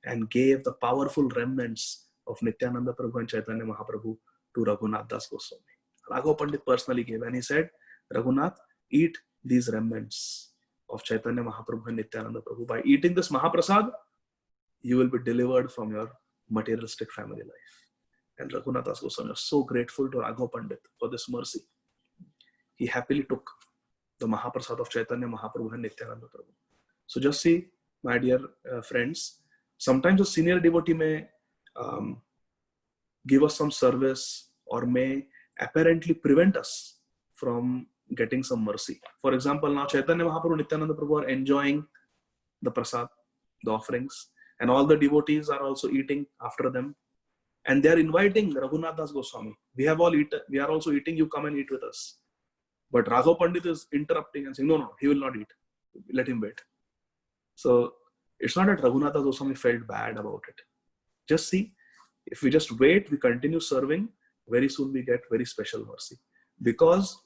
B: and gave the powerful remnants of Nityananda Prabhu and Chaitanya Mahaprabhu to Raghunath Das Goswami. Raghav Pandit personally gave, and he said, Raghunath, eat these remnants of Chaitanya Mahaprabhu and Nityananda Prabhu. By eating this Mahaprasad, you will be delivered from your materialistic family life. And Raghunath Das Goswami was so grateful to Raghav Pandit for this mercy. He happily took the Mahaprasad of Chaitanya Mahaprabhu and Nityananda Prabhu. So just see, my dear friends, sometimes a senior devotee may give us some service or may apparently prevent us from getting some mercy. For example, now Chaitanya Mahaprabhu and Nityananda Prabhu are enjoying the prasad, the offerings, and all the devotees are also eating after them. And they are inviting Raghunath Das Goswami. We are also eating, you come and eat with us. But Raghav Pandit is interrupting and saying, no, he will not eat. Let him wait. So it's not that Raghunath Das Goswami felt bad about it. Just see, if we just wait, we continue serving, very soon we get very special mercy. Because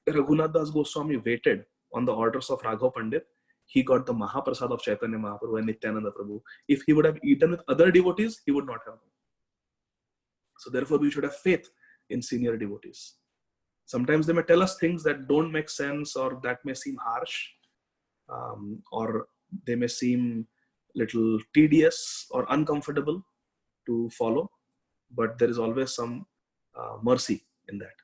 B: Raghunath Das Goswami waited on the orders of Raghav Pandit, he got the Mahaprasad of Chaitanya Mahaprabhu and Nityananda Prabhu. If he would have eaten with other devotees, he would not have. So therefore, we should have faith in senior devotees. Sometimes they may tell us things that don't make sense, or that may seem harsh, or they may seem little tedious or uncomfortable to follow, but there is always some mercy in that.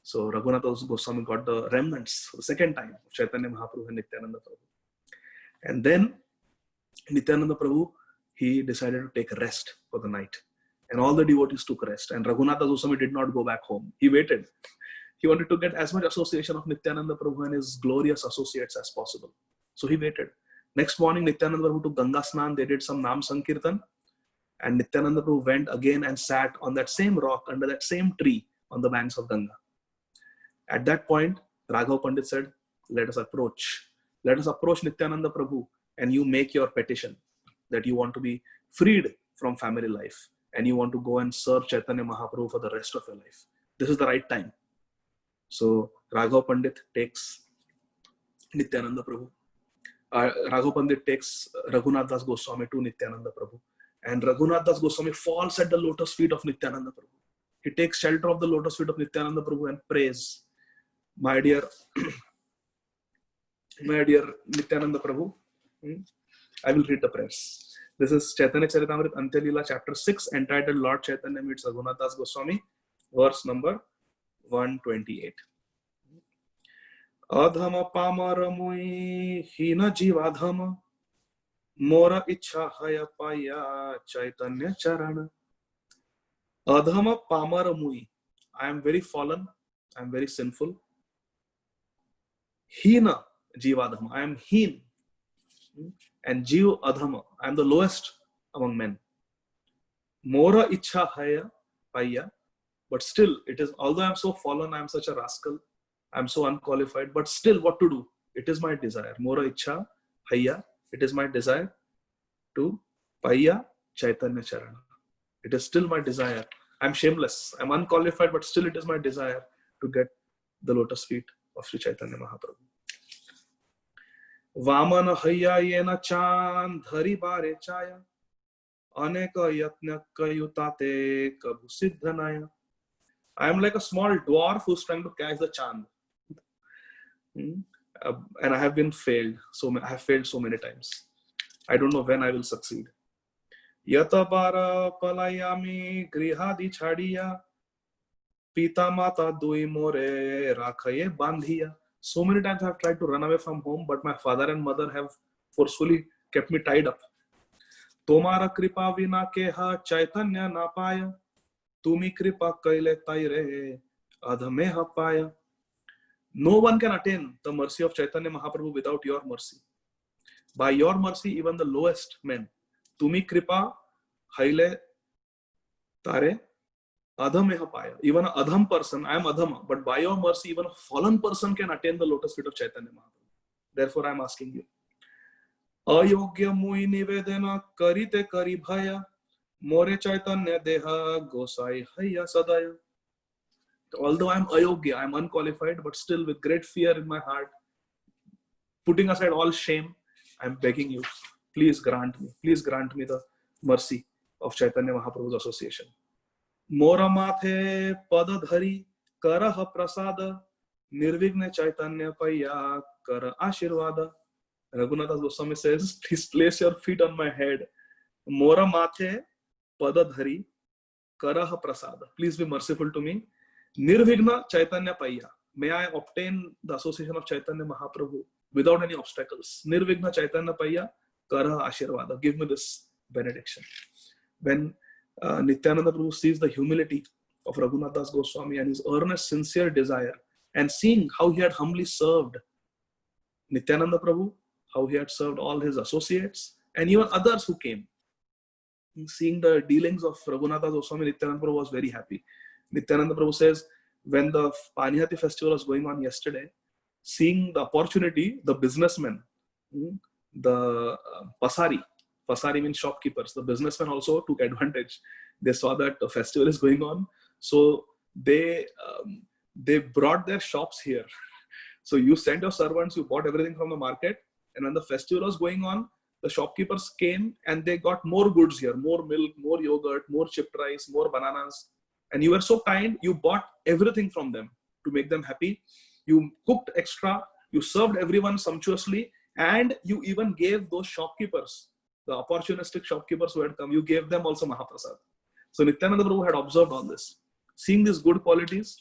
B: So Raghunath Goswami got the remnants for the second time of Chaitanya Mahaprabhu and Nityananda Prabhu. And then Nityananda Prabhu, he decided to take rest for the night. And all the devotees took rest. And Raghunath Goswami did not go back home. He waited. He wanted to get as much association of Nityananda Prabhu and his glorious associates as possible. So he waited. Next morning, Nityananda Prabhu took Ganga Snan. They did some Nam Sankirtan. And Nityananda Prabhu went again and sat on that same rock under that same tree on the banks of Ganga. At that point, Raghav Pandit said, let us approach Nityananda Prabhu, and you make your petition that you want to be freed from family life and you want to go and serve Chaitanya Mahaprabhu for the rest of your life. This is the right time. So Raghav Pandit takes Nityananda Prabhu. Raghav Pandit takes Raghunath Das Goswami to Nityananda Prabhu. And Raghunath Das Goswami falls at the lotus feet of Nityananda Prabhu. He takes shelter of the lotus feet of Nityananda Prabhu and prays, my dear Nityananda Prabhu. I will read the prayers. This is Chaitanya Charitamrita Antya Leela chapter 6 entitled Lord Chaitanya meets Raghunath Das Goswami, verse number 128. Adhama pamara mui hina jivadhama mora ichha haya paya Chaitanya charana. Adhama pamara mui. I am very fallen. I am very sinful. Hina jivadhama. I am heen. And Jiv Adhama, I am the lowest among men. Mora Ichha Haya Paya, but still it is, although I am so fallen, I am such a rascal, I am so unqualified, but still what to do? It is my desire. Mora Ichha Haya, it is my desire to Paya Chaitanya Charana. It is still my desire. I am shameless, I am unqualified, but still it is my desire to get the lotus feet of Sri Chaitanya Mahaprabhu. Vamana Haya Yena Chan Dhari Bare Chaya Aneka Yatna Kayutate Kabhu Siddhanaya. I am like a small dwarf who is trying to catch the Chand. And I have been failed. I have failed so many times. I don't know when I will succeed. Yatabara Palayami Grihadi Chadiya Pita Mata Dui More Rakhaye Bandhiya. So many times I have tried to run away from home, but my father and mother have forcefully kept me tied up. Tomara kripa vina keha Chaitanya na paya, tumi kripa kaile taire adhameha paya. No one can attain the mercy of Chaitanya Mahaprabhu without your mercy. By your mercy, even the lowest men, tumi kripa haile tare adhameha paya. Even an adham person, I am adhama, but by your mercy, even a fallen person can attain the lotus feet of Chaitanya Mahaprabhu. Therefore, I am asking you. Ayogya mui nivedana karite kari bhaya more Chaitanya deha gosai haya sadaya. Although I am ayogya, I am unqualified, but still with great fear in my heart, putting aside all shame, I am begging you, please grant me the mercy of Chaitanya Mahaprabhu's association. Mora mathe padadhari karaha prasada nirvighna Chaitanya paya kara ashirvada. Raghunath Goswami says, please place your feet on my head. Mora mathe padadhari karaha prasada. Please be merciful to me. Nirvighna Chaitanya paya. May I obtain the association of Chaitanya Mahaprabhu without any obstacles. Nirvighna Chaitanya paya karaha ashirvada. Give me this benediction. When Nityananda Prabhu sees the humility of Raghunath Das Goswami and his earnest, sincere desire, and seeing how he had humbly served Nityananda Prabhu, how he had served all his associates, and even others who came. Seeing the dealings of Raghunath Das Goswami, Nityananda Prabhu was very happy. Nityananda Prabhu says, when the Panihati festival was going on yesterday, seeing the opportunity, the businessmen, the pasari Pasari means shopkeepers. The businessmen also took advantage. They saw that a festival is going on, so they brought their shops here. So you sent your servants, you bought everything from the market, and when the festival was going on, the shopkeepers came and they got more goods here, more milk, more yogurt, more chipped rice, more bananas. And you were so kind, you bought everything from them to make them happy. You cooked extra, you served everyone sumptuously, and you even gave those shopkeepers, the opportunistic shopkeepers who had come, you gave them also Mahaprasad. So Nityananda Prabhu had observed all this. Seeing these good qualities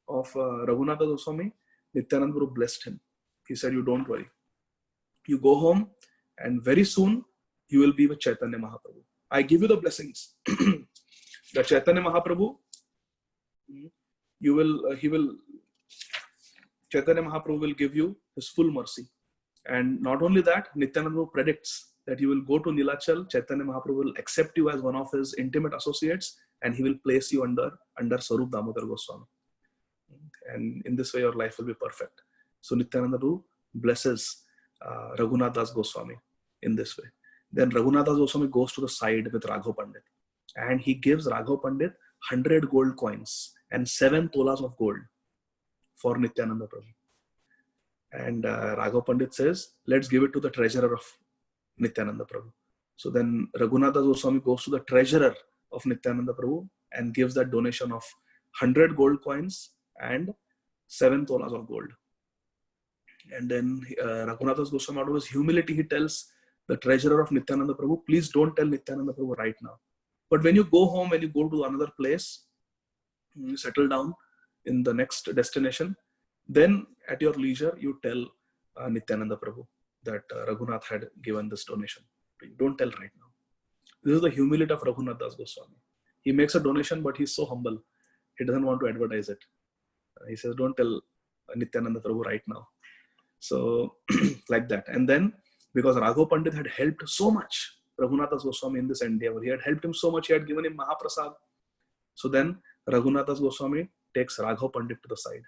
B: of Raghunatha Goswami, Nityananda Prabhu blessed him. He said, you don't worry. You go home and very soon you will be with Chaitanya Mahaprabhu. I give you the blessings. The Chaitanya Mahaprabhu, Chaitanya Mahaprabhu will give you his full mercy. And not only that, Nityananda Prabhu predicts that you will go to Nilachal, Chaitanya Mahaprabhu will accept you as one of his intimate associates, and he will place you under Sarup Damodar Goswami. And in this way, your life will be perfect. So Nityananda Prabhu blesses Raghunath Das Goswami in this way. Then Raghunath Das Goswami goes to the side with Raghav Pandit, and he gives Raghav Pandit 100 gold coins and 7 tolas of gold for Nityananda Prabhu. And Raghav Pandit says, let's give it to the treasurer of Nityananda Prabhu. So then Raghunath Das Goswami goes to the treasurer of Nityananda Prabhu and gives that donation of 100 gold coins and 7 tolas of gold. And then Raghunath Das Goswami, out of his humility, he tells the treasurer of Nityananda Prabhu, please don't tell Nityananda Prabhu right now. But when you go home, when you go to another place, you settle down in the next destination, then at your leisure, you tell Nityananda Prabhu that Raghunath had given this donation. Don't tell right now. This is the humility of Raghunath Das Goswami. He makes a donation, but he's so humble. He doesn't want to advertise it. He says, don't tell Nityananda Prabhu right now. So, like that. And then, because Raghav Pandit had helped so much Raghunath Das Goswami in this endeavor, he had helped him so much, he had given him Mahaprasad. So then, Raghunath Das Goswami takes Raghav Pandit to the side.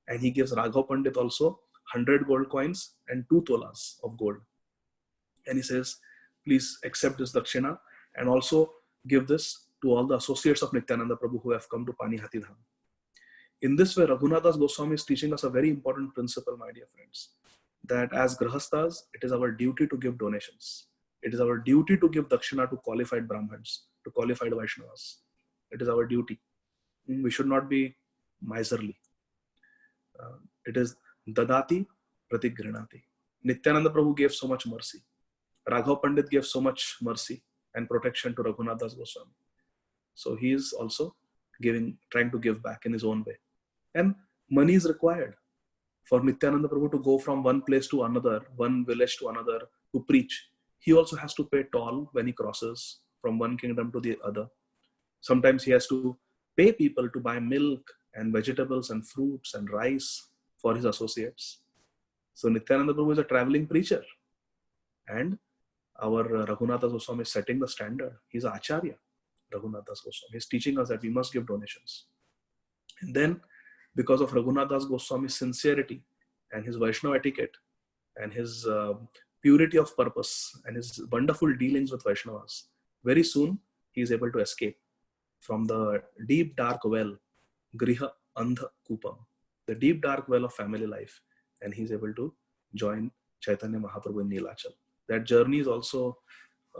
B: And he gives Raghav Pandit also 100 gold coins and 2 tolas of gold. And he says, please accept this dakshina and also give this to all the associates of Nityananda Prabhu who have come to Panihati Dham. In this way, Raghunath Das Goswami is teaching us a very important principle, my dear friends, that as Grahasthas, it is our duty to give donations. It is our duty to give dakshina to qualified Brahmins, to qualified Vaishnavas. It is our duty. We should not be miserly. It is Dadati Pratigrinati. Nityananda Prabhu gave so much mercy. Raghav Pandit gave so much mercy and protection to Raghunath Das Goswami. So he is also trying to give back in his own way. And money is required for Nityananda Prabhu to go from one place to another, one village to another to preach. He also has to pay toll when he crosses from one kingdom to the other. Sometimes he has to pay people to buy milk and vegetables and fruits and rice for his associates. So Nityananda Prabhu is a traveling preacher. And our Raghunath Das Goswami is setting the standard. He's an Acharya, Raghunath Das Goswami. He's teaching us that we must give donations. And then, because of Raghunath Das Goswami's sincerity and his Vaishnava etiquette and his purity of purpose and his wonderful dealings with Vaishnavas, very soon he is able to escape from the deep dark well, Griha Andha Kupam, the deep dark well of family life, and he is able to join Chaitanya Mahaprabhu in Nilachal. That journey is also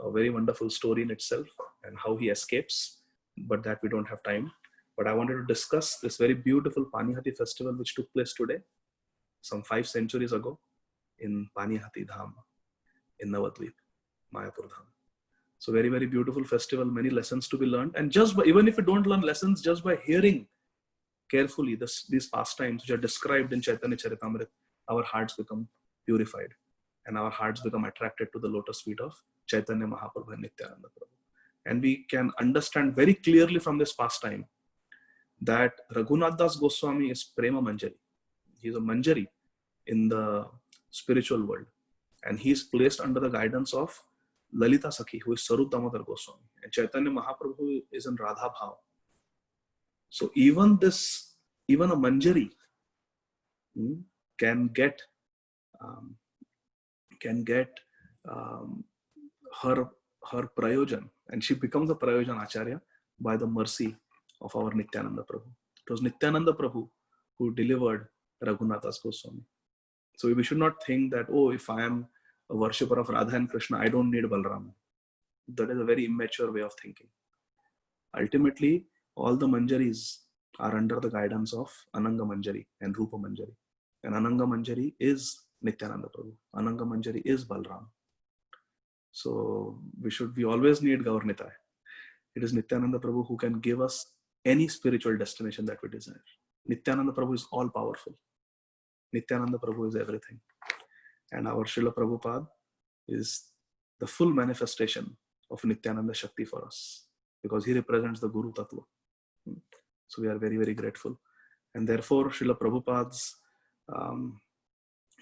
B: a very wonderful story in itself and how he escapes, but that we don't have time. But I wanted to discuss this very beautiful Panihati festival which took place today, some 5 centuries ago, in Panihati Dham, in Navadvip, Mayapur Dham. So very, very beautiful festival, many lessons to be learned. And just by, even if you don't learn lessons, just by hearing carefully these pastimes which are described in Chaitanya Charitamrita, our hearts become purified and our hearts become attracted to the lotus feet of Chaitanya Mahaprabhu and Nityananda Prabhu. And we can understand very clearly from this pastime that Raghunath Das Goswami is Prema Manjari. He is a Manjari in the spiritual world. And he is placed under the guidance of Lalita Sakhi, who is Sarup Damodar Goswami. And Chaitanya Mahaprabhu is in Radha Bhav. So even a Manjari can get her her prayojan, and she becomes a prayojan acharya by the mercy of our Nityananda Prabhu. It was Nityananda Prabhu who delivered Raghunathas Goswami. So we should not think that, oh, if I am a worshipper of Radha and Krishna, I don't need Balram. That is a very immature way of thinking. Ultimately, all the Manjaris are under the guidance of Ananga Manjari and Rupa Manjari. And Ananga Manjari is Nityananda Prabhu. Ananga Manjari is Balram. So we always need Gaur Nitai. It is Nityananda Prabhu who can give us any spiritual destination that we desire. Nityananda Prabhu is all powerful. Nityananda Prabhu is everything. And our Srila Prabhupada is the full manifestation of Nityananda Shakti for us, because he represents the Guru Tattva. So we are very, very grateful. And therefore, Srila Prabhupada's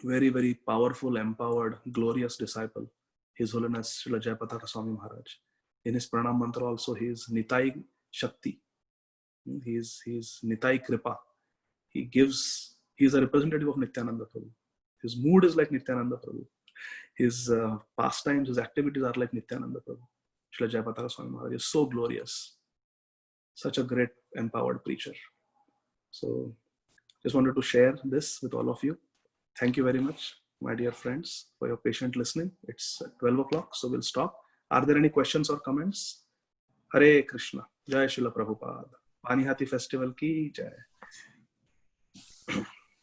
B: very, very powerful, empowered, glorious disciple, His Holiness Srila Jayapataka Swami Maharaj. In his Pranam Mantra also, he is Nitai Shakti. He is Nitai Kripa. He is a representative of Nityananda Prabhu. His mood is like Nityananda Prabhu. His pastimes, his activities are like Nityananda Prabhu. Srila Jayapataka Swami Maharaj is so glorious. Such a great empowered preacher. So just wanted to share this with all of you. Thank you very much, my dear friends, for your patient listening. It's 12 o'clock, so we'll stop. Are there any questions or comments? Hare Krishna. Jai Srila Prabhupada. Panihati festival ki jai.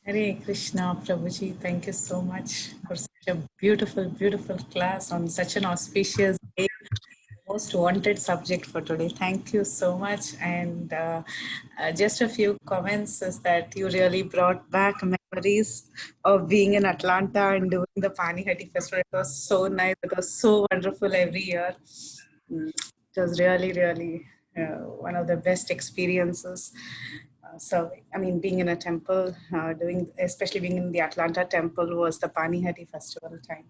C: Hare Krishna, Prabhuji. Thank you so much for such a beautiful, beautiful class on such an auspicious day. Most wanted subject for today. Thank you so much. And just a few comments is that you really brought back memories of being in Atlanta and doing the Panihati festival. It was so nice. It was so wonderful every year. It was really, really one of the best experiences. So, I mean, being in a temple, especially being in the Atlanta temple was the Panihati festival time.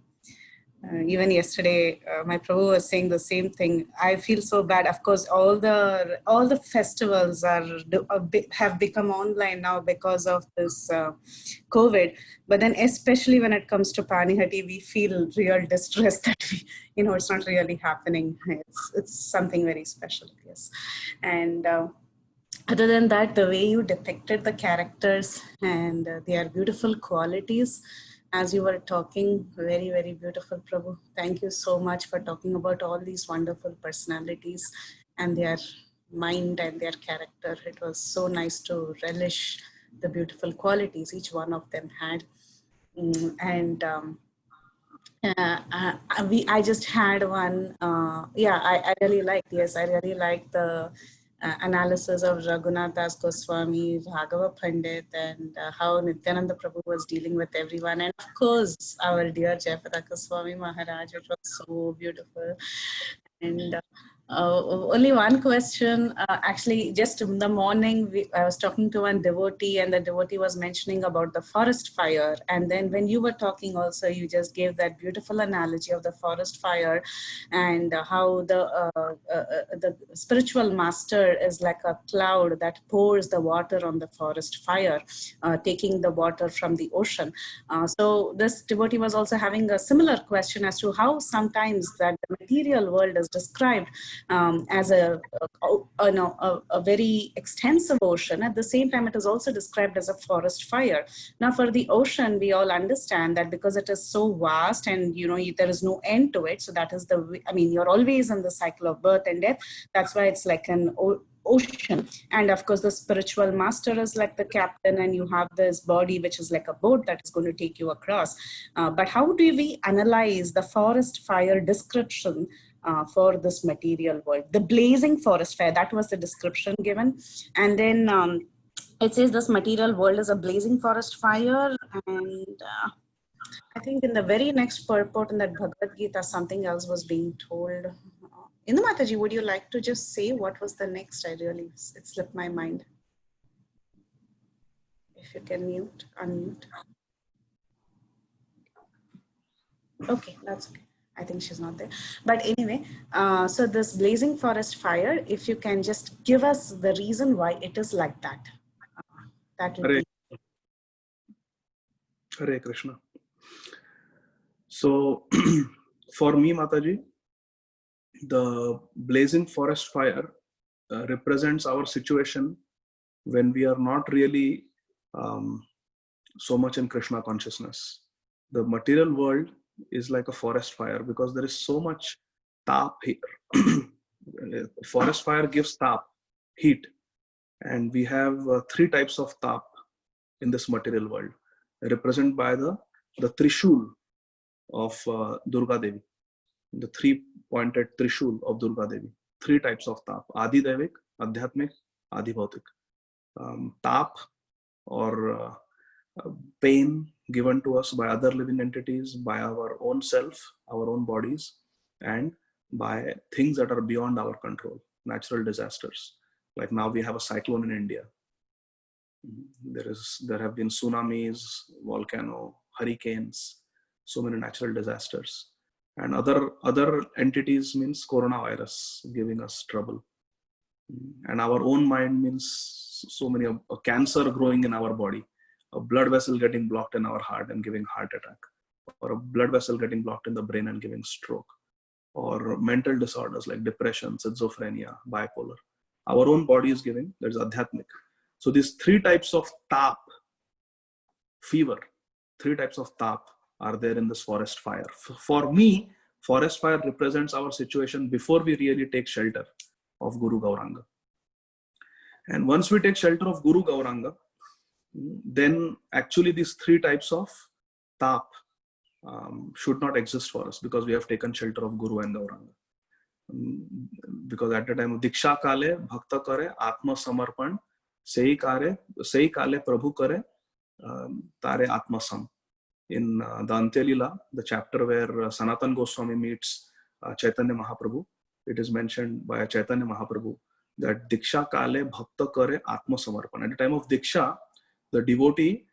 C: Even yesterday, my Prabhu was saying the same thing. I feel so bad. Of course, all the festivals have become online now because of this COVID. But then, especially when it comes to Panihati, we feel real distress that it's not really happening. It's something very special, yes. And other than that, the way you depicted the characters and their beautiful qualities, as you were talking, very, very beautiful, Prabhu. Thank you so much for talking about all these wonderful personalities and their mind and their character. It was so nice to relish the beautiful qualities each one of them had. I just had one. I really liked. Yes, I really liked the analysis of Raghunath Das Goswami, Bhagava Pandit, and how Nityananda Prabhu was dealing with everyone. And of course, our dear Jayapataka Swami Maharaj, it was so beautiful. And only one question, actually, just in the morning, I was talking to one devotee, and the devotee was mentioning about the forest fire. And then when you were talking also, you just gave that beautiful analogy of the forest fire and how the spiritual master is like a cloud that pours the water on the forest fire, taking the water from the ocean. So this devotee was also having a similar question as to how sometimes that the material world is described as a very extensive ocean. At the same time, it is also described as a forest fire. Now, for the ocean, we all understand that because it is so vast and there is no end to it. So that is you're always in the cycle of birth and death. That's why it's like an ocean. And of course, the spiritual master is like the captain, and you have this body which is like a boat that is going to take you across. But how do we analyze the forest fire description for this material world? The blazing forest fire, that was the description given. And then it says this material world is a blazing forest fire. And I think in the very next purport in that Bhagavad Gita, something else was being told. Indu Mataji, would you like to just say what was the next? It slipped my mind. If you can unmute. Okay, that's okay. I think she's not there. But anyway, so this blazing forest fire, if you can just give us the reason why it is like that. That would be.
B: Hare Krishna. So, for me, Mataji, the blazing forest fire represents our situation when we are not really so much in Krishna consciousness. The material world is like a forest fire because there is so much tap here. Forest fire gives tap, heat, and we have three types of tap in this material world, represented by the Trishul of Durga Devi, the three-pointed Trishul of Durga Devi. Three types of tap: Adi Devik, Adhyatmik, Adi Bhautik. Tap or pain given to us by other living entities, by our own self, our own bodies, and by things that are beyond our control, natural disasters. Like now we have a cyclone in India. There have been tsunamis, volcano, hurricanes, so many natural disasters. And other entities means coronavirus giving us trouble. And our own mind means so many, a cancer growing in our body, a blood vessel getting blocked in our heart and giving heart attack, or a blood vessel getting blocked in the brain and giving stroke, or mental disorders like depression, schizophrenia, bipolar. Our own body is giving, there's adhyatmic. So these three types of tap, fever, three types of tap are there in this forest fire. For me, forest fire represents our situation before we really take shelter of Guru Gauranga. And once we take shelter of Guru Gauranga, then actually these three types of tap should not exist for us because we have taken shelter of Guru and Gauranga. Because at the time of Diksha Kale, Bhakta Kare, Atma Samarpan, Sei Kale Prabhu Kare, Tare Atma Sam. In the Antya Lila, the chapter where Sanatan Goswami meets Chaitanya Mahaprabhu, it is mentioned by Chaitanya Mahaprabhu that Diksha Kale Bhakta Kare Atma Samarpan. At the time of Diksha, the devotee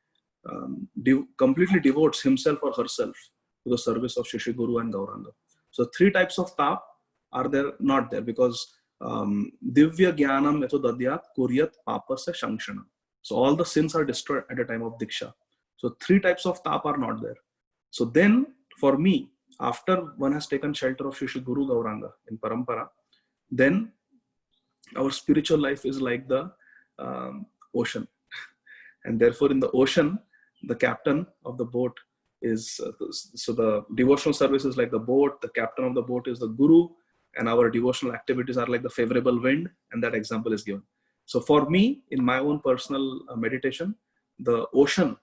B: completely devotes himself or herself to the service of Shishi Guru and Gauranga. So three types of tap are there, not there, because Divya Jnanam Yato Dadyat Kuryat Papasa Shankshana. So all the sins are destroyed at the time of Diksha. So three types of tap are not there. So then for me, after one has taken shelter of Shishi Guru Gauranga in Parampara, then our spiritual life is like the ocean. And therefore in the ocean, the captain of the boat is, so the devotional service is like the boat, the captain of the boat is the Guru, and our devotional activities are like the favorable wind, and that example is given. So for me, in my own personal meditation, the ocean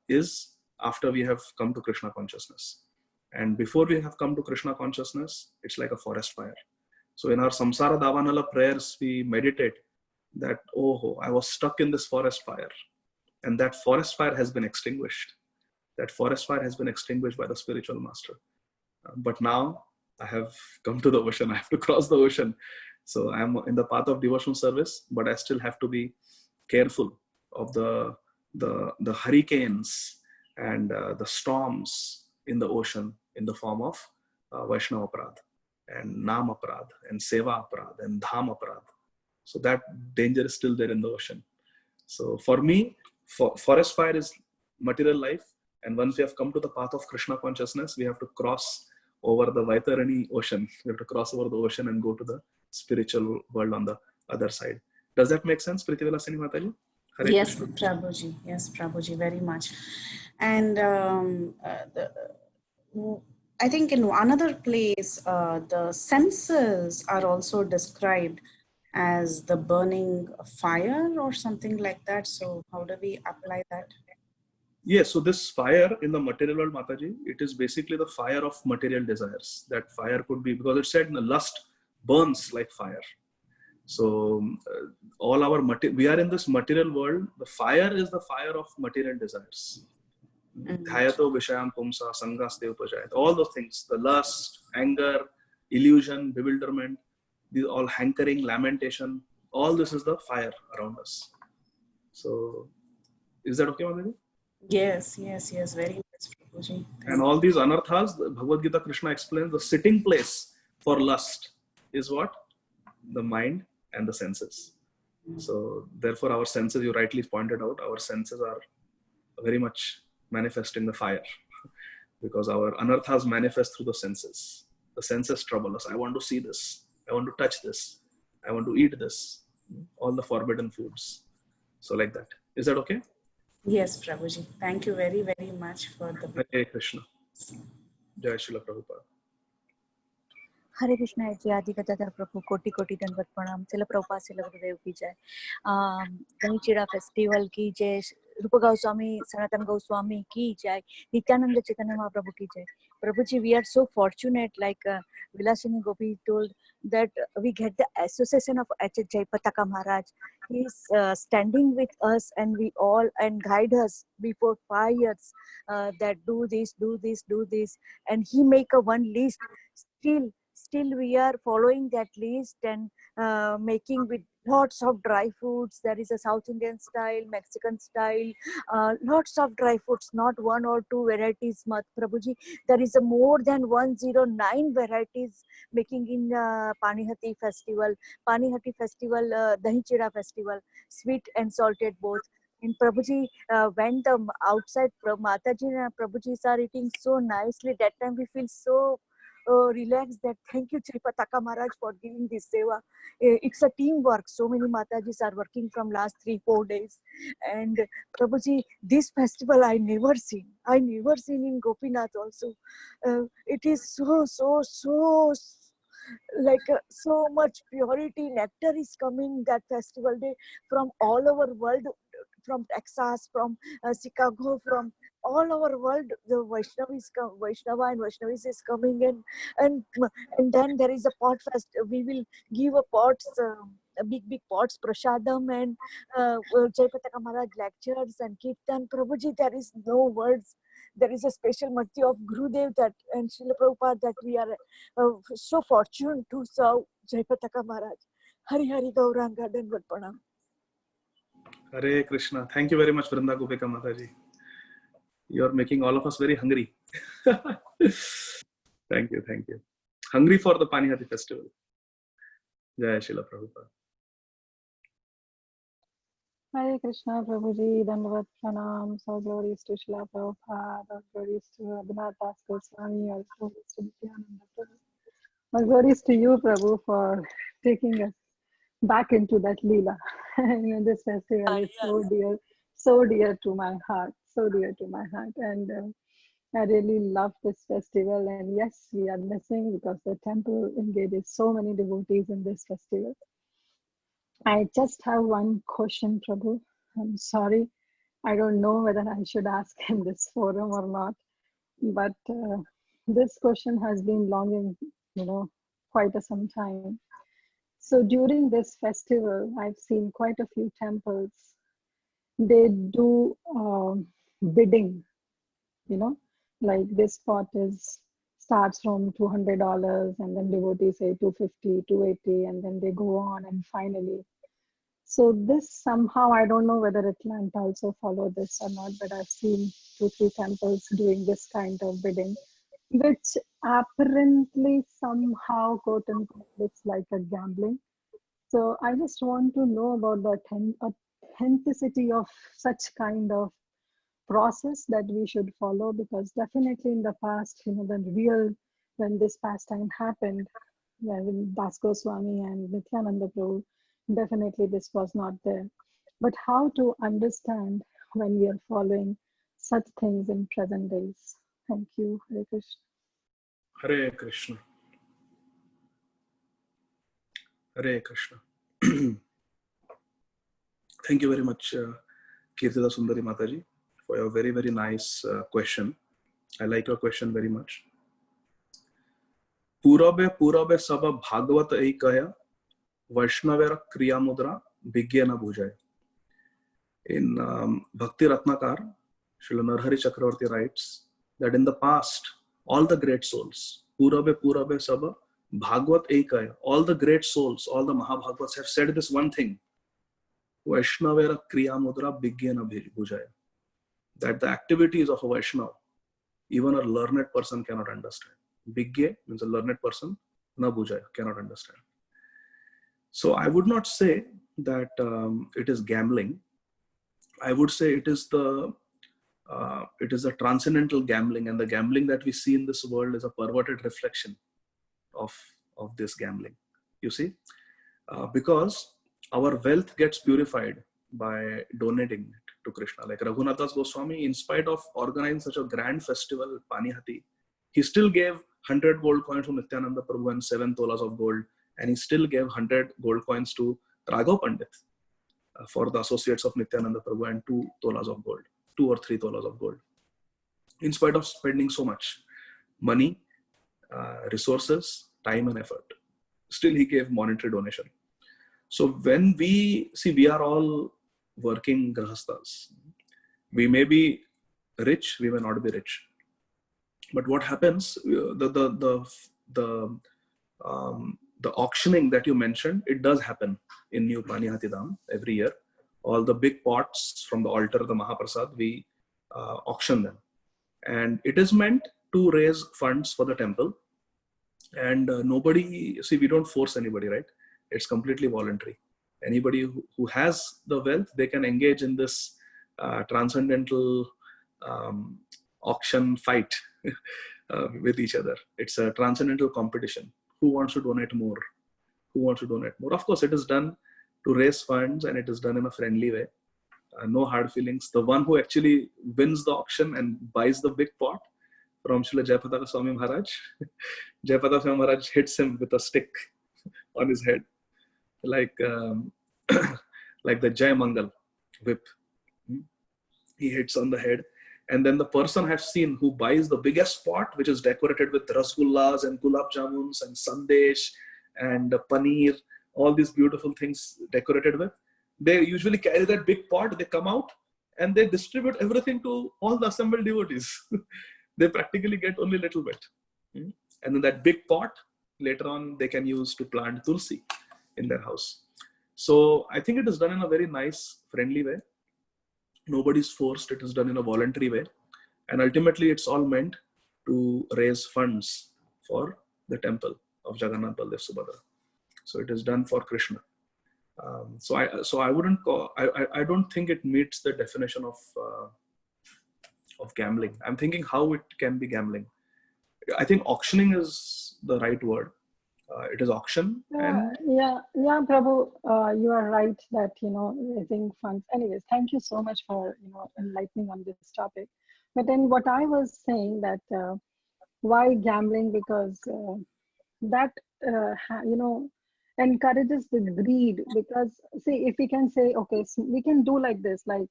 B: is after we have come to Krishna consciousness. And before we have come to Krishna consciousness, it's like a forest fire. So in our Samsara Davanala prayers, we meditate that, oh, I was stuck in this forest fire. And that forest fire has been extinguished. That forest fire has been extinguished by the spiritual master. But now I have come to the ocean. I have to cross the ocean. So I'm in the path of devotional service, but I still have to be careful of the hurricanes and the storms in the ocean in the form of Vaishnava Aparad and Nam Aparad and Seva Aparad and Dham Aparad. So that danger is still there in the ocean. So for me, forest fire is material life. And once we have come to the path of Krishna consciousness, we have to cross over the Vaitarani ocean. We have to cross over the ocean and go to the spiritual world on the other side. Does that make sense, Priti Vilasini Mataji? Hare
C: Yes,
B: Krishna.
C: Prabhuji. Yes, Prabhuji, very much. And I think in another place, the senses are also described as the burning fire or something like that. So how do we apply that?
B: Yes, so this fire in the material world, Mataji, it is basically the fire of material desires. That fire could be, because it said lust burns like fire. So all our we are in this material world. The fire is the fire of material desires. Dhayato Vishayam Pumsa Sangaste Upajayat. All those things, the lust, anger, illusion, bewilderment, these all hankering, lamentation, all this is the fire around us. So is that okay, Mataji?
C: Yes, yes, yes, very nice, Prabhuji.
B: And all these anarthas, the Bhagavad Gita Krishna explains the sitting place for lust is what? The mind and the senses. So therefore our senses, you rightly pointed out, our senses are very much manifesting the fire because our anarthas manifest through the senses. The senses trouble us. I want to see this. I want to touch this. I want to eat this. All the forbidden foods. So like that. Is that okay?
C: Yes, Prabhuji. Thank you very, very much for the.
B: Hare Krishna. Jai Srila Prabhupada.
D: हरे कृष्णा जी आदिगदाधर प्रभु कोटि कोटि दंडवत प्रणाम चलो प्रभुपाद से गुरुदेव की जय दहीचिड़ा festival की जय रूप गोस्वामी सनातन गोस्वामी की जय नित्यानंद चैतन्य महाप्रभु की जय प्रभु जी we are so fortunate like Vilasini Gopi told that we get the association of H. Jayapataka Maharaj. He is standing with us and we all and guide us before 5 years that do this and he make a one list. Still we are following that list and making with lots of dry foods. There is a South Indian style, Mexican style, lots of dry foods, not one or two varieties. Prabhuji, there is a more than 109 varieties making in Panihati festival, Dahi Chida festival, sweet and salted both. And Prabhuji, when the outside Mataji and Prabhuji are eating so nicely, that time we feel so relaxed that thank you Jayapataka Maharaj for giving this seva. It's a teamwork. So many Matajis are working from last 3-4 days. And Prabhuji, this festival I never seen in Gopinath also. It is so like so much purity, nectar is coming that festival day from all over world, from Texas, from Chicago, from all over world. The Vaishnava and Vaishnavis is coming in, and then there is a pot fest. We will give a pots, big pots, prasadam, and Jayapataka Maharaj lectures and kirtan. Prabhuji, there is no words. There is a special mercy of Gurudev that and Srila Prabhupada that we are so fortunate to serve Jayapataka Maharaj. Hari Hari Gauranga Dandavat Pranam.
B: Hare Krishna. Thank you very much, Vrinda Gopika Mataji. You are making all of us very hungry. Thank you. Hungry for the Panihati festival. Jai Srila Prabhupada.
E: Hare Krishna, Prabhuji, Dandavat Pranam, so glories to Srila Prabhupada, all glories to Adigadhadar Goswami, all glories to Nityananda Prabhu. All glories to you, Prabhu, for taking us back into that Leela. This festival is so dear to my heart, and I really love this festival. And yes, we are missing because the temple engages so many devotees in this festival. I just have one question, Prabhu. I'm sorry, I don't know whether I should ask in this forum or not, but this question has been longing, quite some time. So during this festival, I've seen quite a few temples. They do bidding, like this pot starts from $200 and then devotees say $250, $280, and then they go on and finally. So this somehow, I don't know whether Atlanta also follow this or not, but I've seen 2-3 temples doing this kind of bidding, which apparently somehow, quote unquote, looks like a gambling. So I just want to know about the authenticity of such kind of process that we should follow, because definitely in the past, when this pastime happened, when Das Goswami and Nityananda Prabhu, definitely this was not there. But how to understand when we are following such things in present days? Thank you. Hare Krishna.
B: Hare Krishna. Hare Krishna. Thank you very much, Kirtida Sundari Mataji, for your very, very nice question. I like your question very much. Purabe saba bhagavata ekaya Vaishnavera kriya mudra bhigyana bhujaya. In Bhakti Ratnakar, Srila Narhari Chakravarti writes that in the past, all the great souls, Purabe saba bhagavat ekaya, all the great souls, all the Mahabhagavats have said this one thing, Vaishnavera kriya mudra bhigyana bhujaya. That the activities of a Vaishnava, even a learned person cannot understand. Bhigya means a learned person, na bhujaya, cannot understand. So I would not say that it is gambling. I would say it is a transcendental gambling, and the gambling that we see in this world is a perverted reflection of this gambling. You see, because our wealth gets purified by donating it to Krishna. Like Raghunath Das Goswami, in spite of organizing such a grand festival, Panihati, he still gave 100 gold coins to Nityananda Prabhu and 7 tolas of gold, and he still gave 100 gold coins to Raghav Pandit for the associates of Nityananda Prabhu, and 2 tolas of gold, 2 or 3 tolas of gold. In spite of spending so much money, resources, time and effort, still he gave monetary donation. So when we are all working grahasthas. We may be rich, we may not be rich. But what happens, the auctioning that you mentioned, it does happen in New Panihati Dham every year. All the big pots from the altar of the Mahaprasad, we auction them. And it is meant to raise funds for the temple. And nobody, we don't force anybody, right? It's completely voluntary. Anybody who has the wealth, they can engage in this transcendental auction fight with each other. It's a transcendental competition. Who wants to donate more? Who wants to donate more? Of course, it is done to raise funds, and it is done in a friendly way. No hard feelings. The one who actually wins the auction and buys the big pot from Srila Jayapataka Swami Maharaj, Jayapataka Swami Maharaj hits him with a stick on his head, like like the Jai Mangal whip. He hits on the head. And then the person I've seen who buys the biggest pot, which is decorated with rasgullas and gulab jamuns and sandesh and paneer, all these beautiful things decorated with, they usually carry that big pot, they come out and they distribute everything to all the assembled devotees. They practically get only a little bit. And then that big pot, later on, they can use to plant tulsi in their house. So I think it is done in a very nice, friendly way. Nobody's forced. It is done in a voluntary way. And ultimately, it's all meant to raise funds for the temple of Jagannath Baldev Subhadra. So it is done for Krishna. So I wouldn't call, I don't think it meets the definition of gambling. I'm thinking how it can be gambling. I think auctioning is the right word. It is auction.
E: Yeah, Prabhu, you are right that, raising funds. Anyways, thank you so much for, enlightening on this topic. But then what I was saying that why gambling? Because that, encourages the greed. Because see, if we can say, okay, so we can do like this, like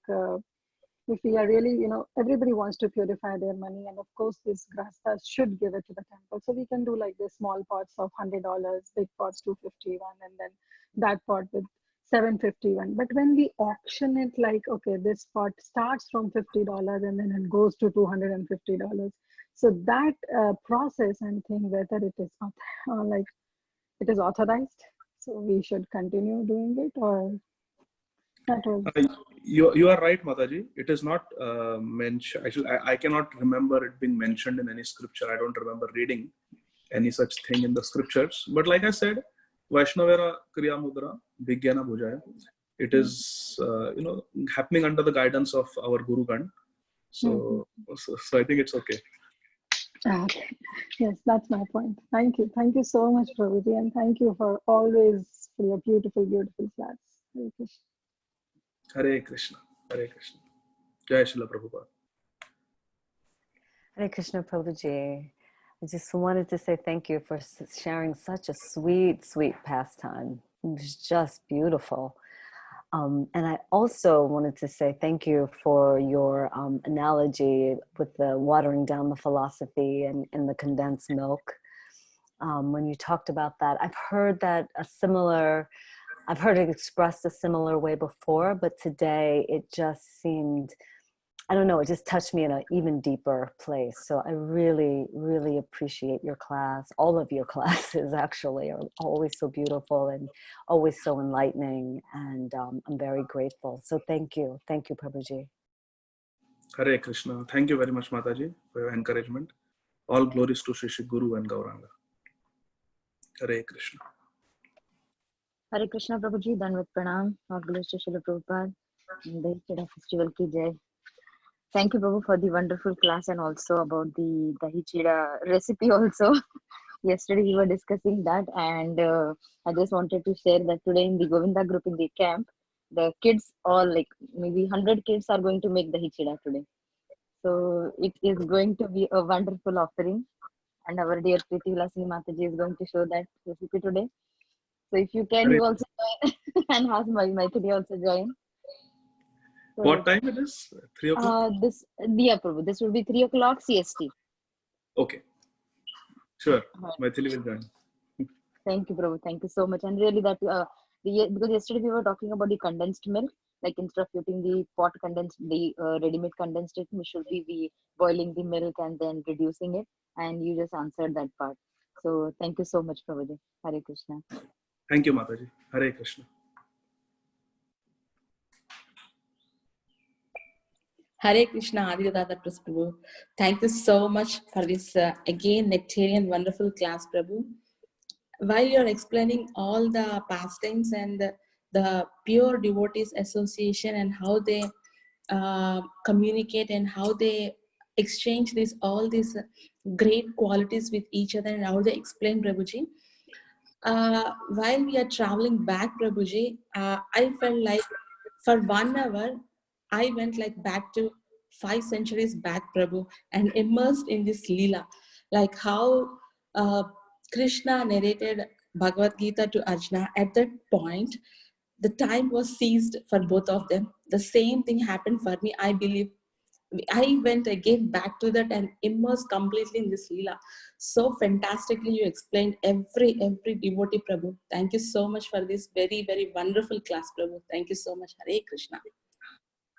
E: if we are really, everybody wants to purify their money, and of course this grahasthas should give it to the temple. So we can do like this small pots of $100, big pots 251, and then that pot with 751. But when we auction it, like, okay, this pot starts from $50 and then it goes to $250. So that process, I'm thinking whether it is like it is authorized. So we should continue doing it, or that was.
B: You are right, Mataji. It is not mentioned. Actually, I cannot remember it being mentioned in any scripture. I don't remember reading any such thing in the scriptures. But like I said, Vaishnavera Kriya Mudra Vigyana Bhujaya. It is happening under the guidance of our Guru Gan. So I think it's okay.
E: Okay. Yes, that's my point. Thank you. Thank you so much, Prabhuji, and thank you for always for your beautiful, beautiful class. Hare Krishna.
B: Hare Krishna. Hare Krishna. Jai Srila Prabhupada.
F: Hare Krishna, Prabhuji. I just wanted to say thank you for sharing such a sweet, sweet pastime. It was just beautiful. And I also wanted to say thank you for your analogy with the watering down the philosophy and the condensed milk. When you talked about that, I've heard it expressed a similar way before, but today it just seemed, I don't know, it just touched me in an even deeper place. So I really, really appreciate your class. All of your classes actually are always so beautiful and always so enlightening. And I'm very grateful. So thank you. Thank you, Prabhuji.
B: Hare Krishna. Thank you very much, Mataji, for your encouragement. All glories to Shri Guru and Gauranga. Hare Krishna.
G: Hare Krishna, Prabhuji. Dandavat Pranam. All glories to Srila Prabhupada. Dahi Cheda Festival ki jai. Thank you, Prabhu, for the wonderful class and also about the Dahi Cheda recipe also. Yesterday we were discussing that, and I just wanted to share that today in the Govinda group in the camp, the kids, all like maybe 100 kids, are going to make the Hichida today. So it is going to be a wonderful offering, and our dear Priti Vilasini Mataji is going to show that recipe today. So if you can, you also join and ask my Maitri also join. So,
B: What time it is? 3 o'clock?
G: Prabhu, this will be 3 o'clock CST.
B: Okay. Sure. Maithili will join.
G: Thank you, Prabhu. Thank you so much. And really that, because yesterday we were talking about the condensed milk, like instead of putting the pot condensed, the ready-made condensed milk, we should be boiling the milk and then reducing it. And you just answered that part. So thank you so much, Prabhu. Hare Krishna.
B: Thank you, Mataji. Hare Krishna.
A: Hare Krishna, Adigadhadar Prabhu. Thank you so much for this again nectarian wonderful class, Prabhu. While you're explaining all the pastimes and the pure devotees association and how they communicate and how they exchange all these great qualities with each other and how they explain, Prabhuji. While we are traveling back, Prabhuji, I felt like for 1 hour, I went like back to 5 centuries back, Prabhu, and immersed in this Leela. Like how Krishna narrated Bhagavad Gita to Arjuna. At that point, the time was seized for both of them. The same thing happened for me, I believe. I went again back to that and immersed completely in this Leela. So fantastically you explained every devotee, Prabhu. Thank you so much for this very, very wonderful class, Prabhu. Thank you so much. Hare Krishna.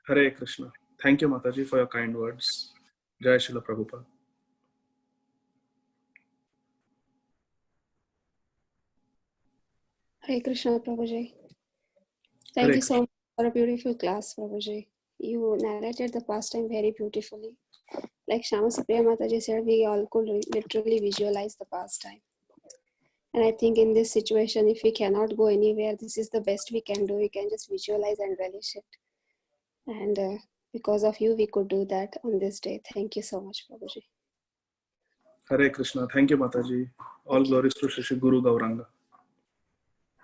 B: Hare Krishna. Thank you, Mataji, for your kind words. Jai Srila Prabhupada.
H: Hare Krishna, Prabhuji. Thank you so much for a beautiful class, Prabhuji. You narrated the pastime very beautifully. Like Shama Supriya Mataji said, we all could literally visualize the pastime. And I think in this situation, if we cannot go anywhere, this is the best we can do. We can just visualize and relish it. And because of you, we could do that on this day. Thank you so much, Prabhuji.
B: Hare Krishna. Thank you, Mataji. All glories to Shri Guru Gauranga.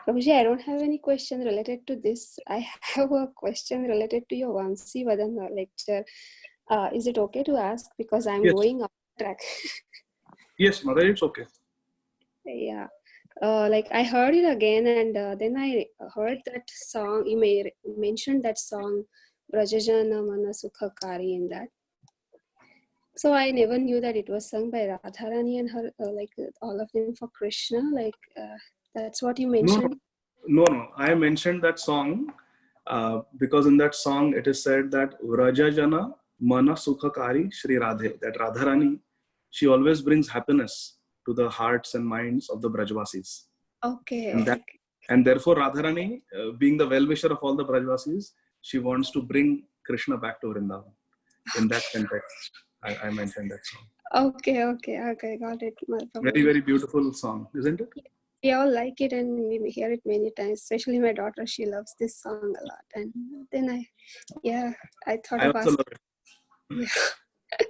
H: Prabhuji, I don't have any question related to this. I have a question related to your Vamsi Vadana lecture. Is it okay to ask? Because I'm going off track.
B: Yes, Mataji, it's okay.
H: Yeah. Like I heard it again, and then I heard that song. You mentioned that song, Brajajana Mana Sukhakari, in that. So I never knew that it was sung by Radharani and her, like all of them for Krishna. Like that's what you mentioned.
B: No. I mentioned that song because in that song it is said that Vrajajana Mana Sukhakari Shri Radhe, that Radharani, she always brings happiness to the hearts and minds of the Brajvasis.
H: Okay.
B: And therefore Radharani, being the well-wisher of all the Brajvasis, she wants to bring Krishna back to Vrindavan. In that context, I mentioned that song.
H: Okay, got it.
B: Very, very beautiful song, isn't it?
H: We all like it and we hear it many times, especially my daughter. She loves this song a lot. And then I thought
B: I also love it.
H: Yeah.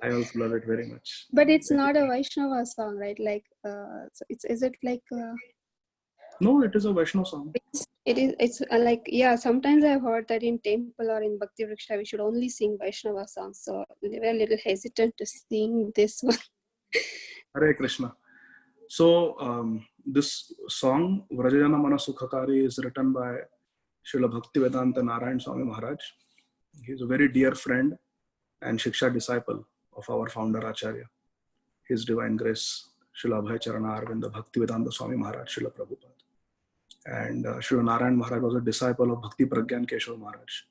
B: I also love it very much.
H: But it's not a Vaishnava song, right? Like, so is it like...
B: No, it is a Vaishnava song.
H: It's like, yeah, sometimes I've heard that in temple or in Bhakti Vriksha, we should only sing Vaishnava songs. So they were a little hesitant to sing this one.
B: Hare Krishna. So this song, Vrajajana Mana Sukhakari, is written by Srila Bhaktivedanta Narayan Swami Maharaj. He is a very dear friend and Shiksha disciple of our founder Acharya. His Divine Grace, Srila Abhay Charana Arvinda Bhaktivedanta Swami Maharaj, Srila Prabhupada. And Srila Narayan Maharaj was a disciple of Bhakti Pragyan Keshav Maharaj,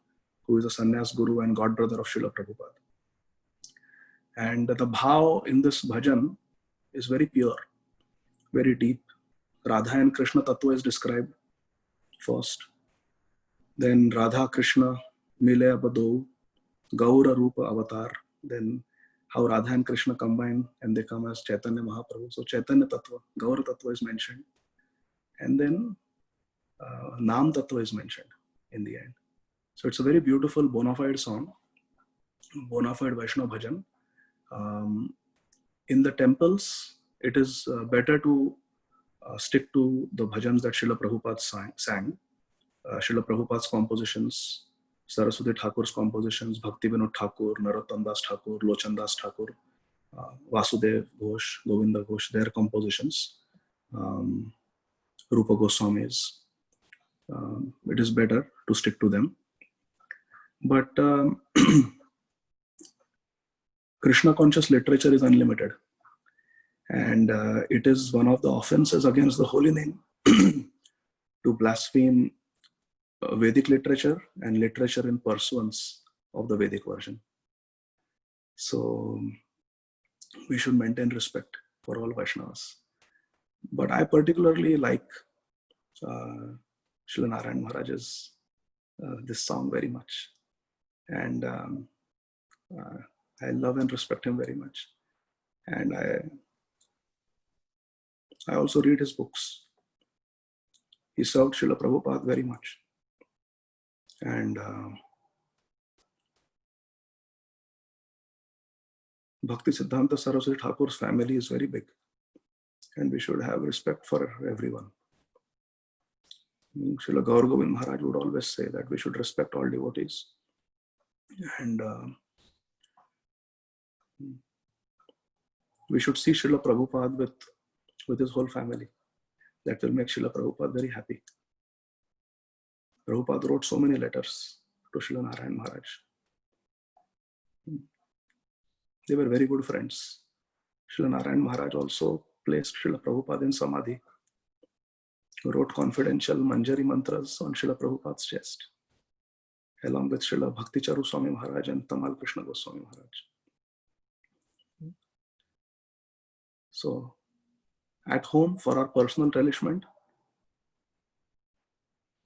B: who is a sannyas guru and godbrother of Srila Prabhupada. And the bhav in this bhajan is very pure, very deep. Radha and Krishna Tattva is described first. Then Radha Krishna Mile Abado, Gaura Rupa Avatar. Then how Radha and Krishna combine and they come as Chaitanya Mahaprabhu. So Chaitanya Tattva, Gaura Tattva is mentioned. And then Nam Tattva is mentioned in the end. So it's a very beautiful bona fide song, bona fide Vaishnava bhajan. In the temples, it is better to stick to the bhajans that Srila Prabhupada sang. Srila Prabhupada's compositions, Saraswati Thakur's compositions, Bhakti Vinod Thakur, Narottam Das Thakur, Lochan Das Thakur, Vasudev Ghosh, Govinda Ghosh, their compositions, Rupa Goswami's. It is better to stick to them. But Krishna conscious literature is unlimited. And it is one of the offenses against the holy name to blaspheme Vedic literature and literature in pursuance of the Vedic version. So we should maintain respect for all Vaishnavas. But I particularly like Srila Narayan Maharaj's this song very much. And I love and respect him very much. And I also read his books. He served Srila Prabhupada very much. And Bhakti Siddhanta Saraswati Thakur's family is very big. And we should have respect for everyone. Srila Gaur Govind Maharaj would always say that we should respect all devotees. And we should see Srila Prabhupada with his whole family. That will make Srila Prabhupada very happy. Prabhupada wrote so many letters to Srila Narayan Maharaj. They were very good friends. Srila Narayan Maharaj also placed Srila Prabhupada in Samadhi. He wrote confidential Manjari mantras on Srila Prabhupada's chest, along with Srila Bhakti Charu Swami Maharaj and Tamal Krishna Goswami Maharaj. So, at home, for our personal relishment,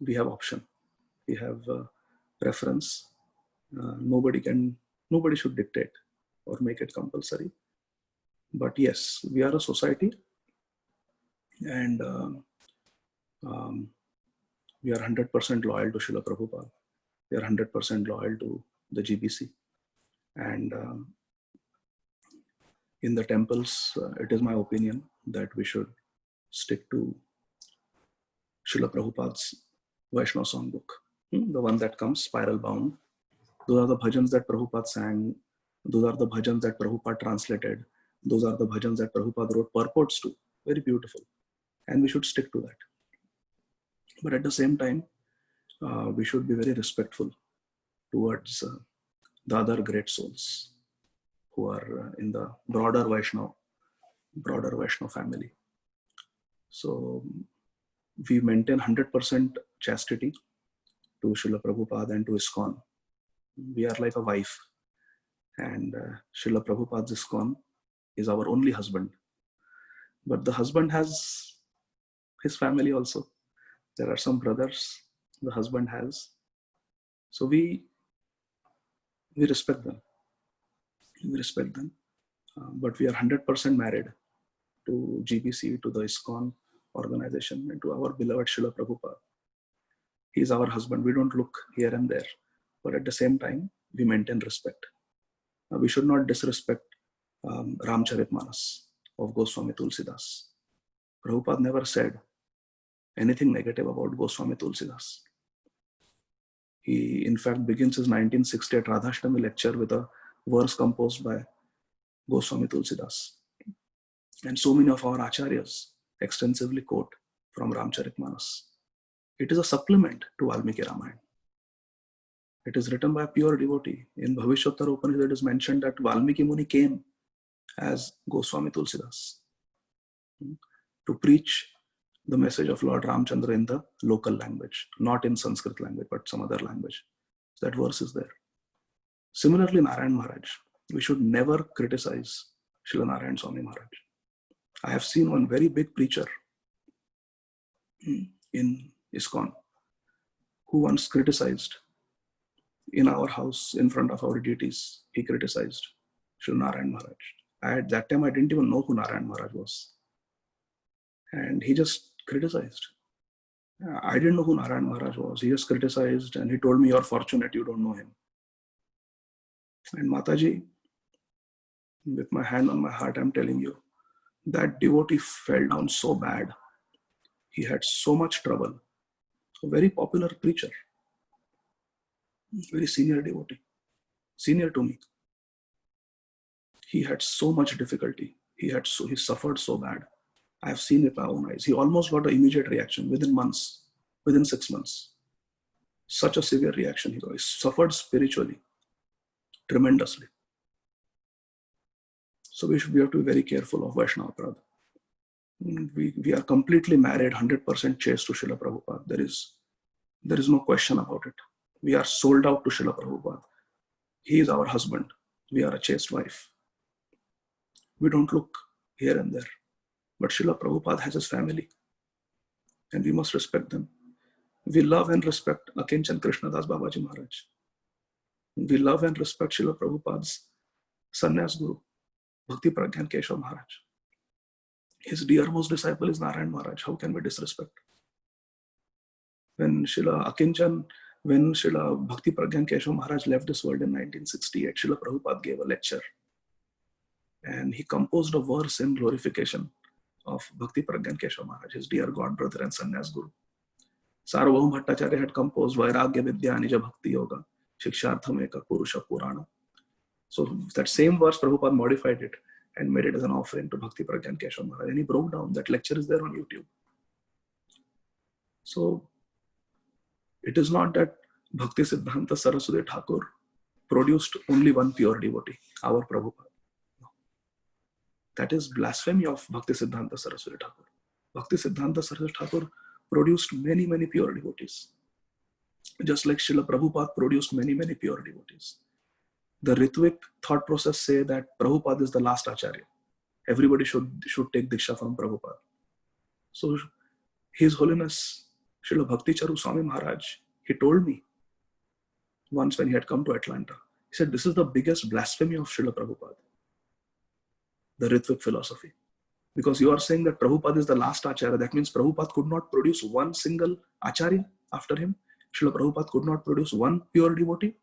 B: we have option. We have preference. Nobody should dictate or make it compulsory. But yes, we are a society, and we are 100% loyal to Srila Prabhupada. We are 100% loyal to the GBC. And in the temples, it is my opinion that we should stick to Srila Prabhupada's Vaishnava songbook, the one that comes spiral bound. Those are the bhajans that Prabhupada sang. Those are the bhajans that Prabhupada translated. Those are the bhajans that Prabhupada wrote purports to. Very beautiful. And we should stick to that. But at the same time, we should be very respectful towards the other great souls who are in the broader Vaishnava family. So we maintain 100% chastity to Srila Prabhupada and to ISKCON. We are like a wife, and Srila Prabhupada's ISKCON is our only husband. But the husband has his family also. There are some brothers the husband has. So we respect them. We respect them. But we are 100% married to GBC, to the ISKCON organization, and to our beloved Srila Prabhupada. He is our husband. We don't look here and there. But at the same time, we maintain respect. We should not disrespect Ramcharitmanas of Goswami Tulsidas. Prabhupada never said anything negative about Goswami Tulsidas. He, in fact, begins his 1968 Radhashtami lecture with a verse composed by Goswami Tulsidas. And so many of our acharyas extensively quote from Ramcharitmanas. It is a supplement to Valmiki Ramayana. It is written by a pure devotee. In Bhavishyottara Upanishad, it is mentioned that Valmiki Muni came as Goswami Tulsidas to preach the message of Lord Ramchandra in the local language, not in Sanskrit language, but some other language. That verse is there. Similarly, Narayan Maharaj, we should never criticize Srila Narayan Swami Maharaj. I have seen one very big preacher in ISKCON who once criticized in our house, in front of our deities. He criticized Srila Narayan Maharaj. At that time, I didn't even know who Narayan Maharaj was. And he just criticized. I didn't know who Narayan Maharaj was. He just criticized, and he told me, "You're fortunate, you don't know him." And Mataji, with my hand on my heart, I'm telling you, That devotee fell down so bad. He had so much trouble. A very popular preacher, very senior devotee, senior to me. He had so much difficulty. He suffered so bad. I have seen it with my own eyes. He almost got an immediate reaction within months, within 6 months. Such a severe reaction he got. He suffered spiritually, tremendously. So we have to be very careful of Vaishnava Prad. We are completely married, 100% chaste to Srila Prabhupada. There is no question about it. We are sold out to Srila Prabhupada. He is our husband. We are a chaste wife. We don't look here and there. But Srila Prabhupada has his family. And we must respect them. We love and respect Akinchan Krishnadas Babaji Maharaj. We love and respect Srila Prabhupada's sannyas guru, Bhakti Pragyan Keshav Maharaj. His dearmost disciple is Narayan Maharaj. How can we disrespect? When Srila Bhakti Pragyan Keshav Maharaj left this world in 1968, Srila Prabhupada gave a lecture. And he composed a verse in glorification of Bhakti Pragyan Keshav Maharaj, his dear God brother and sannyas guru. Sarvabhauma Bhattacharya had composed Vairagya Vidya Nija Bhakti Yoga, Shikshartham Eka Purusha Purana. So that same verse, Prabhupada modified it and made it as an offering to Bhakti Pragyan Keshav Maharaj. And he broke down. That lecture is there on YouTube. So it is not that Bhakti Siddhanta Saraswati Thakur produced only one pure devotee, our Prabhupada. No. That is blasphemy of Bhakti Siddhanta Saraswati Thakur. Bhakti Siddhanta Saraswati Thakur produced many, many pure devotees. Just like Srila Prabhupada produced many, many pure devotees. The Ritvik thought process say that Prabhupada is the last Acharya. Everybody should take Diksha from Prabhupada. So His Holiness Srila Bhakti Charu Swami Maharaj, he told me once when he had come to Atlanta, he said, this is the biggest blasphemy of Srila Prabhupada, the Ritvik philosophy. Because you are saying that Prabhupada is the last Acharya, that means Prabhupada could not produce one single Acharya after him. Srila Prabhupada could not produce one pure devotee.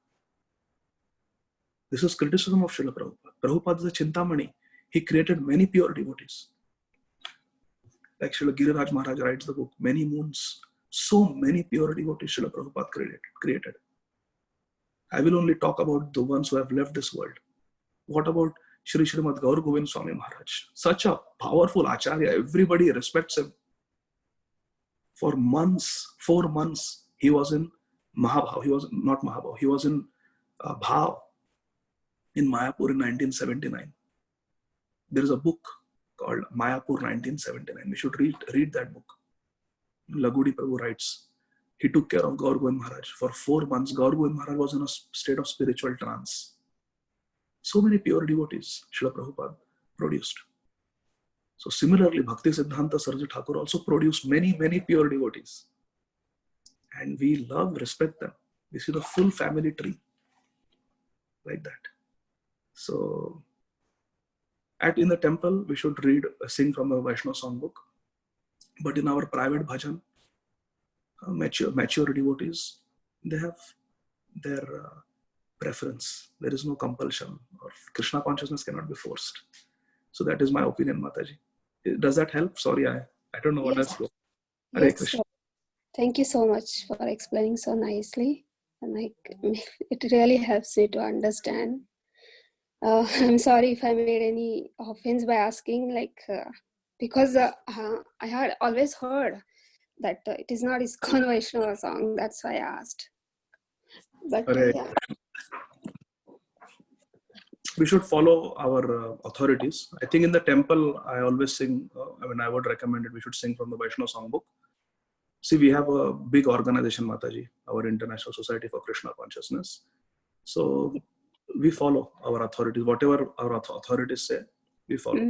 B: This is criticism of Srila Prabhupada. Prabhupada is a Chintamani. He created many pure devotees. Like Srila Giriraj Maharaj writes the book, Many Moons. So many pure devotees Srila Prabhupada created. I will only talk about the ones who have left this world. What about Shri Srimad Gaur Govind Swami Maharaj? Such a powerful Acharya. Everybody respects him. For months, 4 months, he was in Mahabhav. He was not Mahabhav. He was in Bhav in Mayapur in 1979. There is a book called Mayapur 1979. We should read that book. Lagudi Prabhu writes, he took care of Gaur Govind Maharaj. For 4 months, Gaur Govind Maharaj was in a state of spiritual trance. So many pure devotees Srila Prabhupada produced. So similarly, Bhakti Siddhanta Saraswati Thakur also produced many, many pure devotees. And we love, respect them. We see the full family tree like that. So in the temple, we should sing from the Vaishnava songbook. But in our private bhajan, mature devotees, they have their preference. There is no compulsion, or Krishna consciousness cannot be forced. So that is my opinion, Mataji. Does that help? Sorry, I don't know what else to go. Hare
H: Yes,
B: Krishna.
H: sir. Thank you so much for explaining so nicely. And it really helps me to understand. I'm sorry if I made any offense by asking, because I had always heard that it is not ISKCON Vaishnava song. That's why I asked. But
B: Hare.
H: yeah.
B: We should follow our authorities. I think in the temple, I always sing, I would recommend it, we should sing from the Vaishnava songbook. See, we have a big organization, Mataji, our International Society for Krishna Consciousness. So we follow our authorities. Whatever our authorities say, we follow.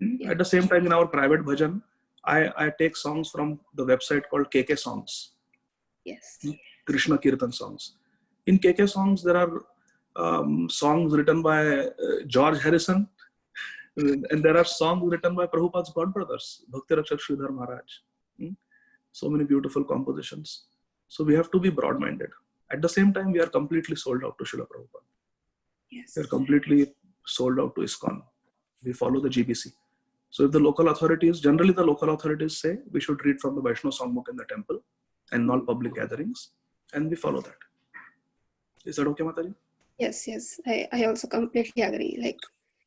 H: Yeah.
B: At the same time, in our private bhajan, I take songs from the website called KK Songs.
H: Yes.
B: Krishna Kirtan songs. In KK Songs, there are songs written by George Harrison, and there are songs written by Prabhupada's godbrothers, Bhakti Rakshak Sridhar Maharaj. So many beautiful compositions. So we have to be broad-minded. At the same time, we are completely sold out to Srila Prabhupada.
H: Yes.
B: We are completely sold out to ISKCON. We follow the GBC. So if the local authorities, generally the local authorities say we should read from the Vaishnava songbook in the temple and in all public gatherings, and we follow that. Is that okay, Mataji?
H: Yes, yes. I also completely agree. Like,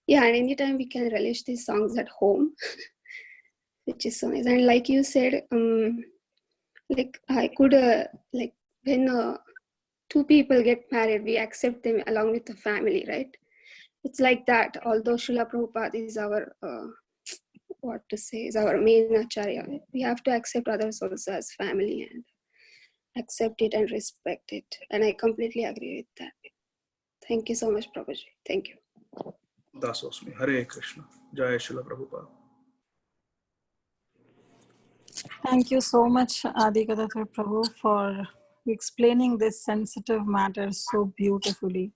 H: yeah, and anytime we can relish these songs at home, which is so nice. And like you said, like I could, like when two people get married, we accept them along with the family, right? It's like that. Although Srila Prabhupada is our, what to say, is our main acharya, we have to accept others also as family and accept it and respect it. And I completely agree with that. Thank you so much, Prabhuji. Thank you.
B: Dasosmi. Hare Krishna. Jai Srila Prabhupada.
E: Thank you so much, Adigadhadar Prabhu, for explaining this sensitive matter so beautifully,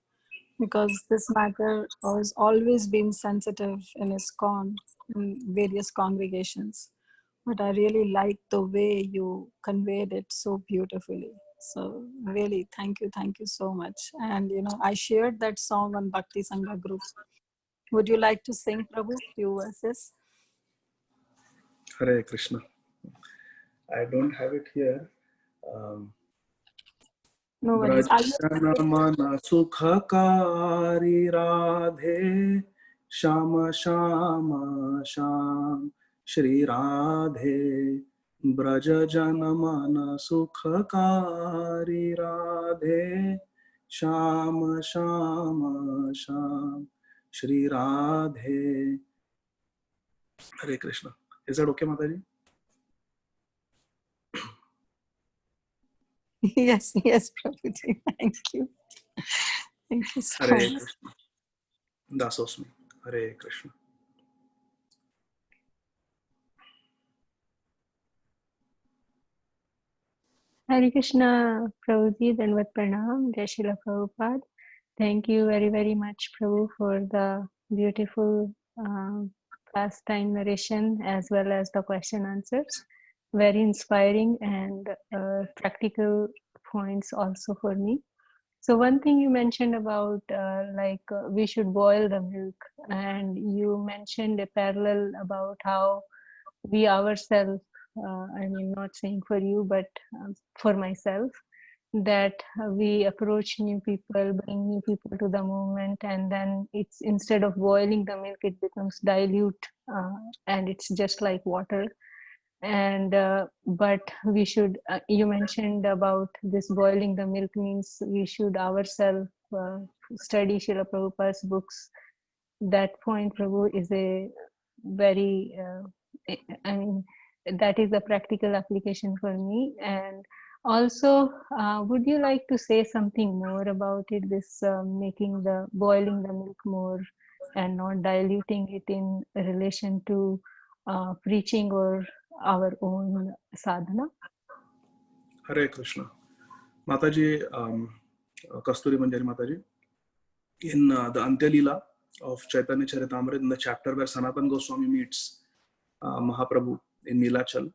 E: because this matter has always been sensitive in ISKCON, in various congregations. But I really like the way you conveyed it so beautifully. So really, thank you so much. And I shared that song on Bhakti Sangha group. Would you like to sing, Prabhu, few verses?
B: Hare Krishna. I don't have it here.
E: No worries.
B: Brajana sukhakari radhe shama shama sham Shri Radhe. Brajana mana sukhakari radhe shama shama sham Shri Radhe. Hare Krishna. Is that okay, Mataji?
E: Yes, Prabhuji. Thank you. Thank you so
B: Hare
E: much.
B: Krishna. Dasosmi. Hare Krishna.
I: Hare Krishna, Prabhuji, Dandavat Pranam, Jai Srila Prabhupada. Thank you very, very much, Prabhu, for the beautiful pastime narration as well as the question answers. Very inspiring and practical points also for me. So one thing you mentioned about we should boil the milk, and you mentioned a parallel about how we ourselves, I mean, not saying for you, but for myself, that we approach new people, bring new people to the movement, and then it's instead of boiling the milk, it becomes dilute, and it's just like water. And but we should, you mentioned about this boiling the milk means we should ourselves study Srila Prabhupada's books. That point, Prabhu, is a very I mean, that is a practical application for me. And also, would you like to say something more about it, this boiling the milk more and not diluting it in relation to preaching or our own sadhana?
B: Hare Krishna. Mataji, Kasturi Manjari Mataji, in the Antya Leela of Chaitanya Charitamrita, in the chapter where Sanatana Goswami meets Mahaprabhu in Nilachal,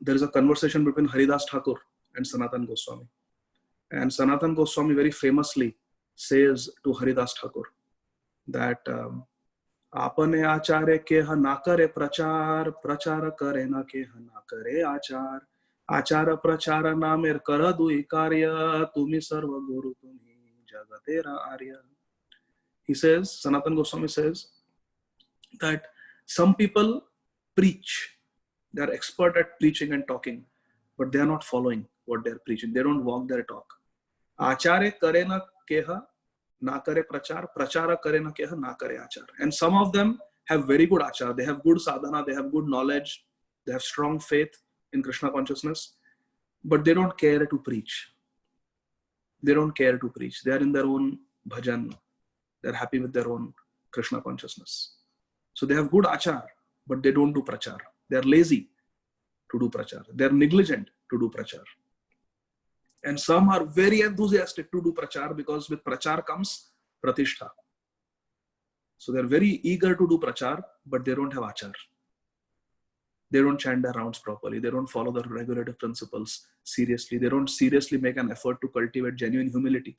B: there is a conversation between Haridas Thakur and Sanatana Goswami. And Sanatana Goswami very famously says to Haridas Thakur that आपने आचार्य के ना करे प्रचार, प्रचार करे ना के ना करे आचार, आचार प्रचार नामेर कर दुई कार्य, तुम्ही सर्व गुरु तुम्ही जगतेरा आर्य. He says, Sanatana Goswami says that some people preach, they are expert at preaching and talking, but they are not following what they are preaching. They don't walk their talk. Acharya kare na keha, na kare prachar, prachara kare na keha, na kare achar. And some of them have very good achar. They have good sadhana, they have good knowledge, they have strong faith in Krishna consciousness, but they don't care to preach. They don't care to preach. They are in their own bhajan. They're happy with their own Krishna consciousness. So they have good achar, but they don't do prachar. They're lazy to do prachar. They're negligent to do prachar. And some are very enthusiastic to do prachar because with prachar comes pratishtha. So they're very eager to do prachar, but they don't have achar. They don't chant their rounds properly. They don't follow the regulative principles seriously. They don't seriously make an effort to cultivate genuine humility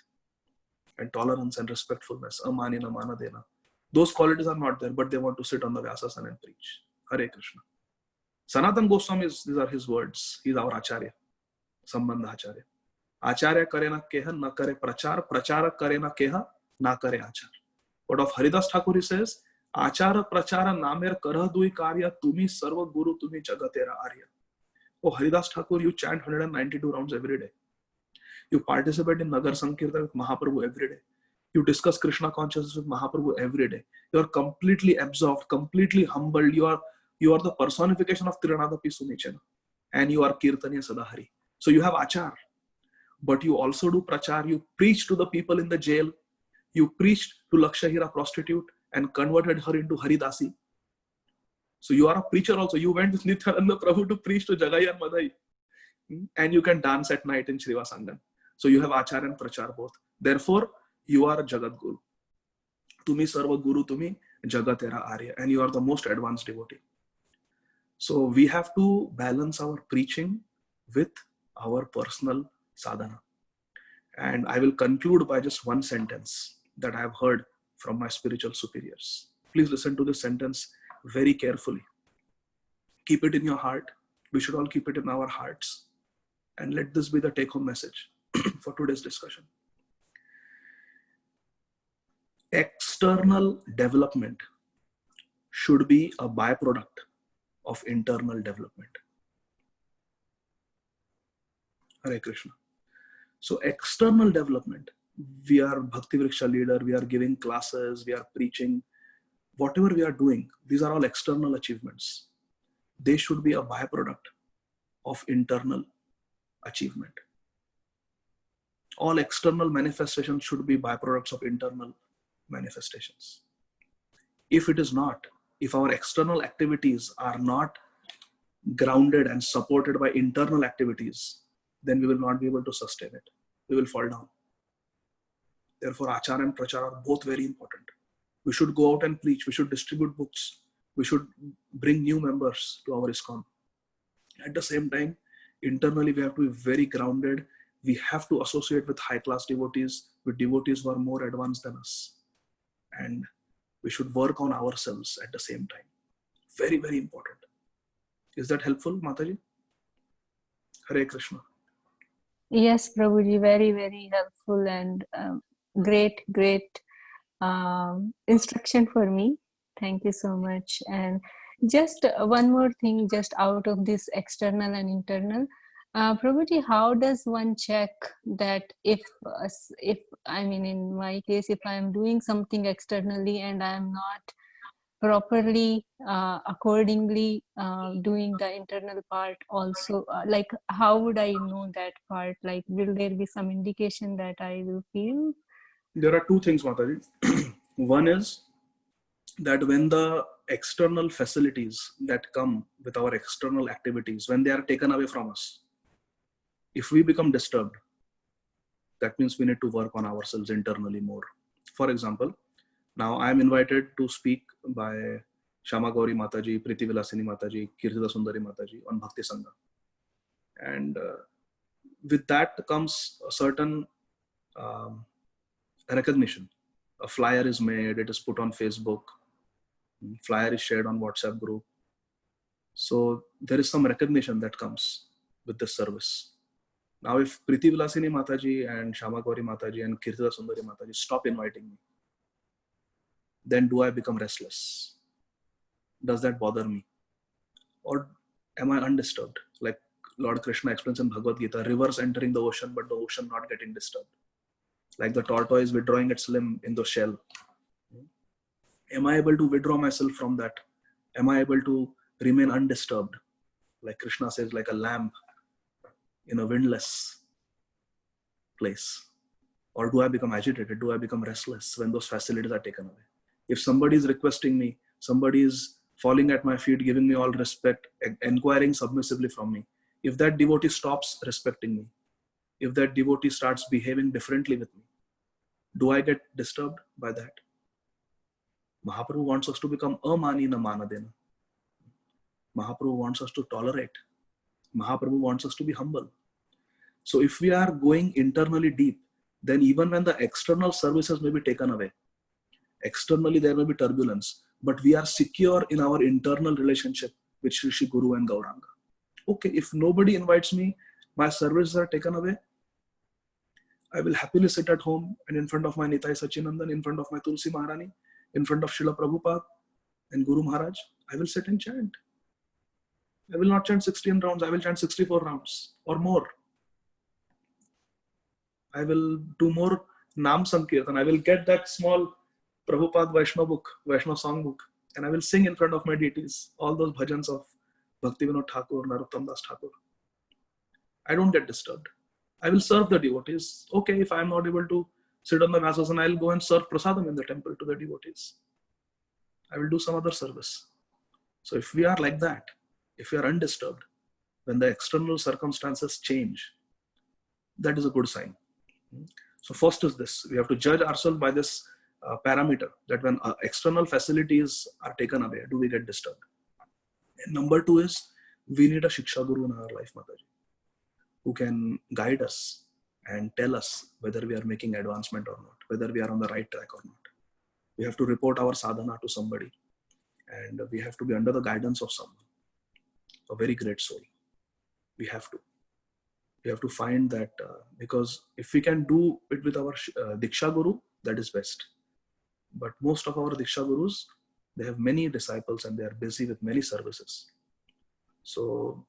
B: and tolerance and respectfulness. Amanina manadena. Those qualities are not there, but they want to sit on the Vyasasana and preach. Hare Krishna. Sanatan Goswami, these are his words. He is our Acharya, Sambandha Acharya. Acharya kare na keha, na kare prachar, prachara kare na keha, na kare achar. But of Haridas Thakur, he says, Achara prachara namer karah dui karya, tumi sarva guru, tumi jagatera arya. Oh Haridas Thakur, you chant 192 rounds every day. You participate in Nagar Sankirtan with Mahaprabhu every day. You discuss Krishna consciousness with Mahaprabhu every day. You are completely absorbed, completely humbled. You are the personification of Triranada Pisunichana. And you are Kirtaniya Sadahari. So you have Achar. But you also do Prachar. You preach to the people in the jail. You preached to Lakshahira prostitute and converted her into Haridasi. So you are a preacher also. You went with Nityananda Prabhu to preach to Jagai and Madhai. And you can dance at night in Srivasangan. So you have Achar and Prachar both. Therefore, you are a Jagat Guru. Tumi Sarva Guru, Tumi Jagatera Arya. And you are the most advanced devotee. So we have to balance our preaching with our personal sadhana. And I will conclude by just one sentence that I have heard from my spiritual superiors. Please listen to this sentence very carefully. Keep it in your heart. We should all keep it in our hearts. And let this be the take-home message for today's discussion. External development should be a byproduct of internal development. Hare Krishna. So external development, we are Bhakti Vriksha leader, we are giving classes, we are preaching, whatever we are doing, these are all external achievements. They should be a byproduct of internal achievement. All external manifestations should be byproducts of internal manifestations. If it is not, if our external activities are not grounded and supported by internal activities, then we will not be able to sustain it. We will fall down. Therefore, Achar and Prachar are both very important. We should go out and preach. We should distribute books. We should bring new members to our ISKCON. At the same time, internally, we have to be very grounded. We have to associate with high-class devotees, with devotees who are more advanced than us. And we should work on ourselves at the same time. Very, very important. Is that helpful, Mataji? Hare Krishna.
I: Yes, Prabhuji, very, very helpful and great instruction for me. Thank you so much. And just one more thing, just out of this external and internal, Prabhuji, how does one check that if I mean, in my case, if I am doing something externally and I am not properly accordingly doing the internal part also, like how would I know that part? Like, will there be some indication that I will feel?
B: There are two things, Mataji. One is that when the external facilities that come with our external activities, when they are taken away from us, if we become disturbed, that means we need to work on ourselves internally more. For example, now I am invited to speak by Shama Gauri Mataji, Priti Vilasini Mataji, Kirtida Sundari Mataji on Bhakti Sangha. And with that comes a certain recognition. A flyer is made, it is put on Facebook, flyer is shared on WhatsApp group. So there is some recognition that comes with this service. Now if Priti Vilasini Mataji and Shama Gauri Mataji and Kirtida Sundari Mataji stop inviting me, then do I become restless? Does that bother me? Or am I undisturbed? Like Lord Krishna explains in Bhagavad Gita, rivers entering the ocean, but the ocean not getting disturbed. Like the tortoise withdrawing its limb in the shell. Am I able to withdraw myself from that? Am I able to remain undisturbed? Like Krishna says, like a lamp in a windless place. Or do I become agitated? Do I become restless when those facilities are taken away? If somebody is requesting me, somebody is falling at my feet, giving me all respect, inquiring submissively from me, if that devotee stops respecting me, if that devotee starts behaving differently with me, do I get disturbed by that? Mahaprabhu wants us to become amani na manadena. Mahaprabhu wants us to tolerate. Mahaprabhu wants us to be humble. So if we are going internally deep, then even when the external services may be taken away, Externally, there may be turbulence, but we are secure in our internal relationship with Shri Shri Guru and Gauranga. Okay, if nobody invites me, my services are taken away, I will happily sit at home and in front of my Nitai Sachinandan, in front of my Tulsi Maharani, in front of Srila Prabhupada and Guru Maharaj, I will sit and chant. I will not chant 16 rounds, I will chant 64 rounds or more. I will do more Nam Sankirtan. I will get that small Prabhupada Vaishnava book, Vaishnava song book, and I will sing in front of my deities, all those bhajans of Bhakti Vinod Thakur, Narottam Das Thakur. I don't get disturbed. I will serve the devotees. Okay, if I am not able to sit on the Vyasasana, I will go and serve prasadam in the temple to the devotees. I will do some other service. So if we are like that, if we are undisturbed, when the external circumstances change, that is a good sign. So first is this, we have to judge ourselves by this parameter, that when external facilities are taken away, do we get disturbed? And number two is, we need a Shiksha Guru in our life, Mataji, who can guide us and tell us whether we are making advancement or not, whether we are on the right track or not. We have to report our sadhana to somebody, and we have to be under the guidance of someone, a very great soul. We have to find that, because if we can do it with our Diksha Guru, that is best. But most of our Diksha Gurus, they have many disciples and they are busy with many services. So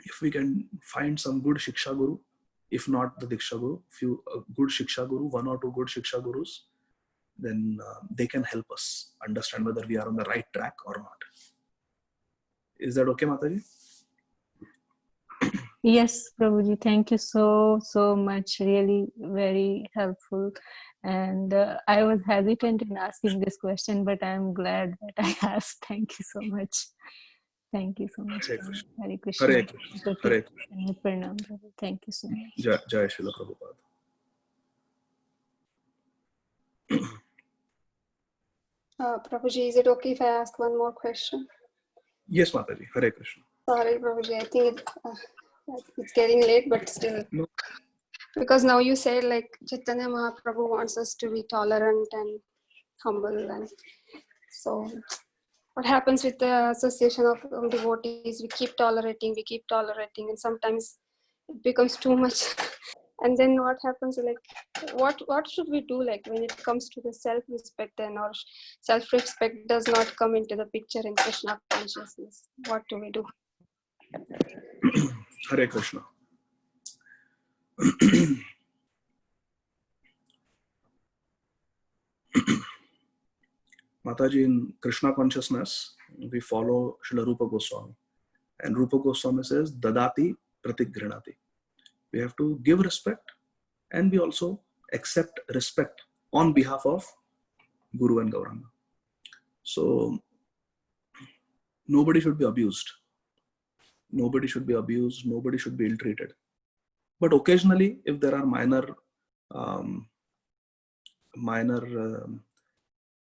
B: if we can find some good Shiksha Guru, if not the Diksha Guru, good Shiksha Guru, one or two good Shiksha Gurus, then they can help us understand whether we are on the right track or not. Is that okay, Mataji?
I: Yes, Prabhuji, thank you so much. Really very helpful. And I was hesitant in asking this question, but I'm glad that I asked. Thank you so much. Thank you so much.
B: Hare Krishna.
I: Hare Krishna.
B: Hare Krishna. Hare Krishna.
I: Pranam, Prabhu. Thank you so much.
B: Jai Srila Prabhupada.
H: Prabhuji, is it okay if I ask one more question?
B: Yes, Mataji. Hare Krishna.
H: Sorry, Prabhuji, I think it's getting late, but still.
B: No.
H: Because now you said like Chaitanya Mahaprabhu wants us to be tolerant and humble, and so what happens with the association of devotees? We keep tolerating, and sometimes it becomes too much. And then what happens? Like, what should we do? Like when it comes to the self-respect, and or self-respect does not come into the picture in Krishna consciousness. What do we do?
B: Hare Krishna. Mataji, in Krishna consciousness, we follow Srila Rupa Goswami. And Rupa Goswami says, Dadati pratigrinati. We have to give respect, and we also accept respect on behalf of Guru and Gauranga. So, nobody should be abused. Nobody should be abused. Nobody should be ill-treated. But occasionally, if there are minor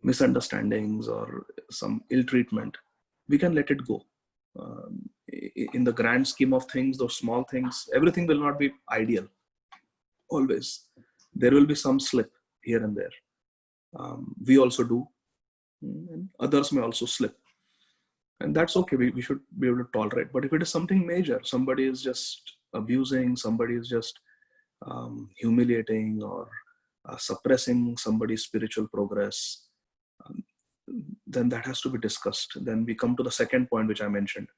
B: misunderstandings or some ill-treatment, we can let it go. In the grand scheme of things, those small things, everything will not be ideal. Always. There will be some slip here and there. We also do. And others may also slip. And that's okay. We should be able to tolerate. But if it is something major, somebody is just abusing, somebody is just humiliating or suppressing somebody's spiritual progress, then that has to be discussed. Then we come to the second point which I mentioned.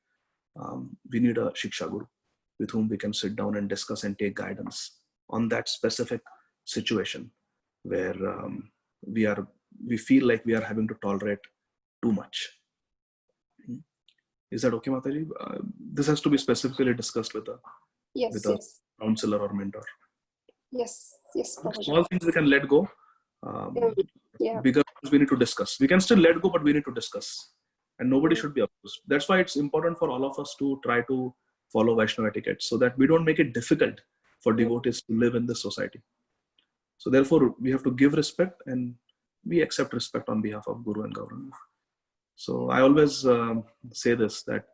B: We need a Shiksha Guru with whom we can sit down and discuss and take guidance on that specific situation where we feel like we are having to tolerate too much. Is that okay, Mataji? This has to be specifically discussed with a counselor or mentor.
H: Yes.
B: Small things we can let go. Bigger things we need to discuss. We can still let go, but we need to discuss. And nobody should be abused. That's why it's important for all of us to try to follow Vaishnava etiquette, so that we don't make it difficult for devotees to live in this society. So therefore, we have to give respect, and we accept respect on behalf of Guru and Gauranga. So I always say this, that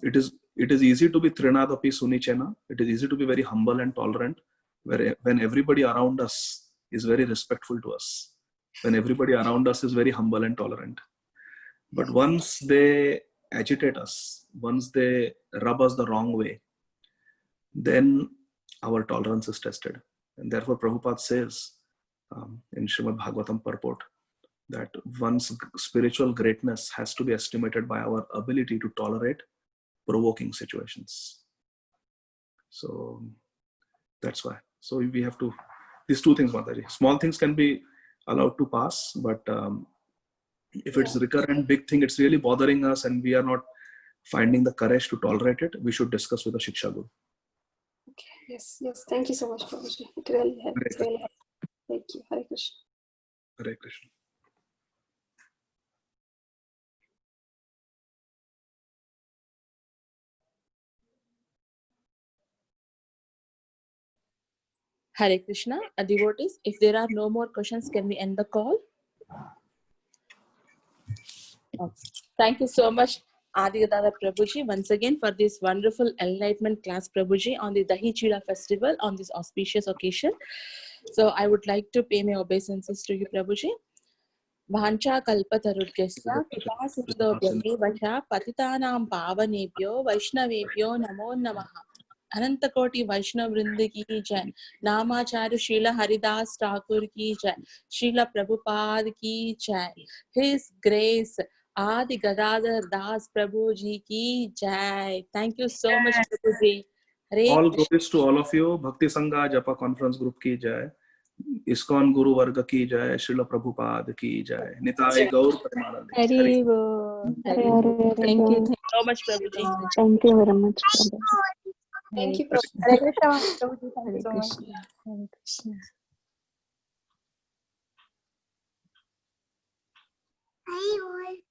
B: it is easy to be Trinadapi Sunichena. It is easy to be very humble and tolerant when everybody around us is very respectful to us. when everybody around us is very humble and tolerant. But once they agitate us, once they rub us the wrong way, then our tolerance is tested. And therefore Prabhupada says in Srimad Bhagavatam purport that one's spiritual greatness has to be estimated by our ability to tolerate provoking situations. So that's why. So we have to, these two things, Mataji. Small things can be allowed to pass, but if it's recurrent, big thing, it's really bothering us and we are not finding the courage to tolerate it, we should discuss with the Shiksha Guru.
H: Okay. Yes. Thank you so much, Prabhuji. It really helps. It really helps. Thank you. Hare Krishna.
B: Hare Krishna.
A: Hare Krishna. Devotees, if there are no more questions, can we end the call? Okay. Thank you so much, Adigadhadar Prabhuji, once again for this wonderful enlightenment class, Prabhuji, on the Dahi Chida festival on this auspicious occasion. So I would like to pay my obeisances to you, Prabhuji. Vancha kalpatarubhyasya kripa sindhobhyameva patitanam pavanebhyo vaishnavebhyo namo namaha. Anantakoti Vaishnav Vrinda ki jai. Namacharya Srila Haridas Thakur ki jai. Srila Prabhupada ki jai. His Grace Adigadhadar Das Prabhu ji ki jai. Thank you so much, Prabhu ji.
B: All glories to all of you. Bhakti Sangha Japa Conference Group ki jai. ISKCON Guru Varga ki jai. Srila Prabhupada ki jai. Nitai Gaur Premanande.
I: Hari Bo.
A: Thank you so much, Prabhu ji.
E: Thank you very much, Prabhu.
H: Thank you,
I: Hare
H: Prabhu.
D: Hare Krishna, Prabhuji, thank you
I: Hare
D: so much.
I: Krishna. Hare Krishna.
J: Hi all.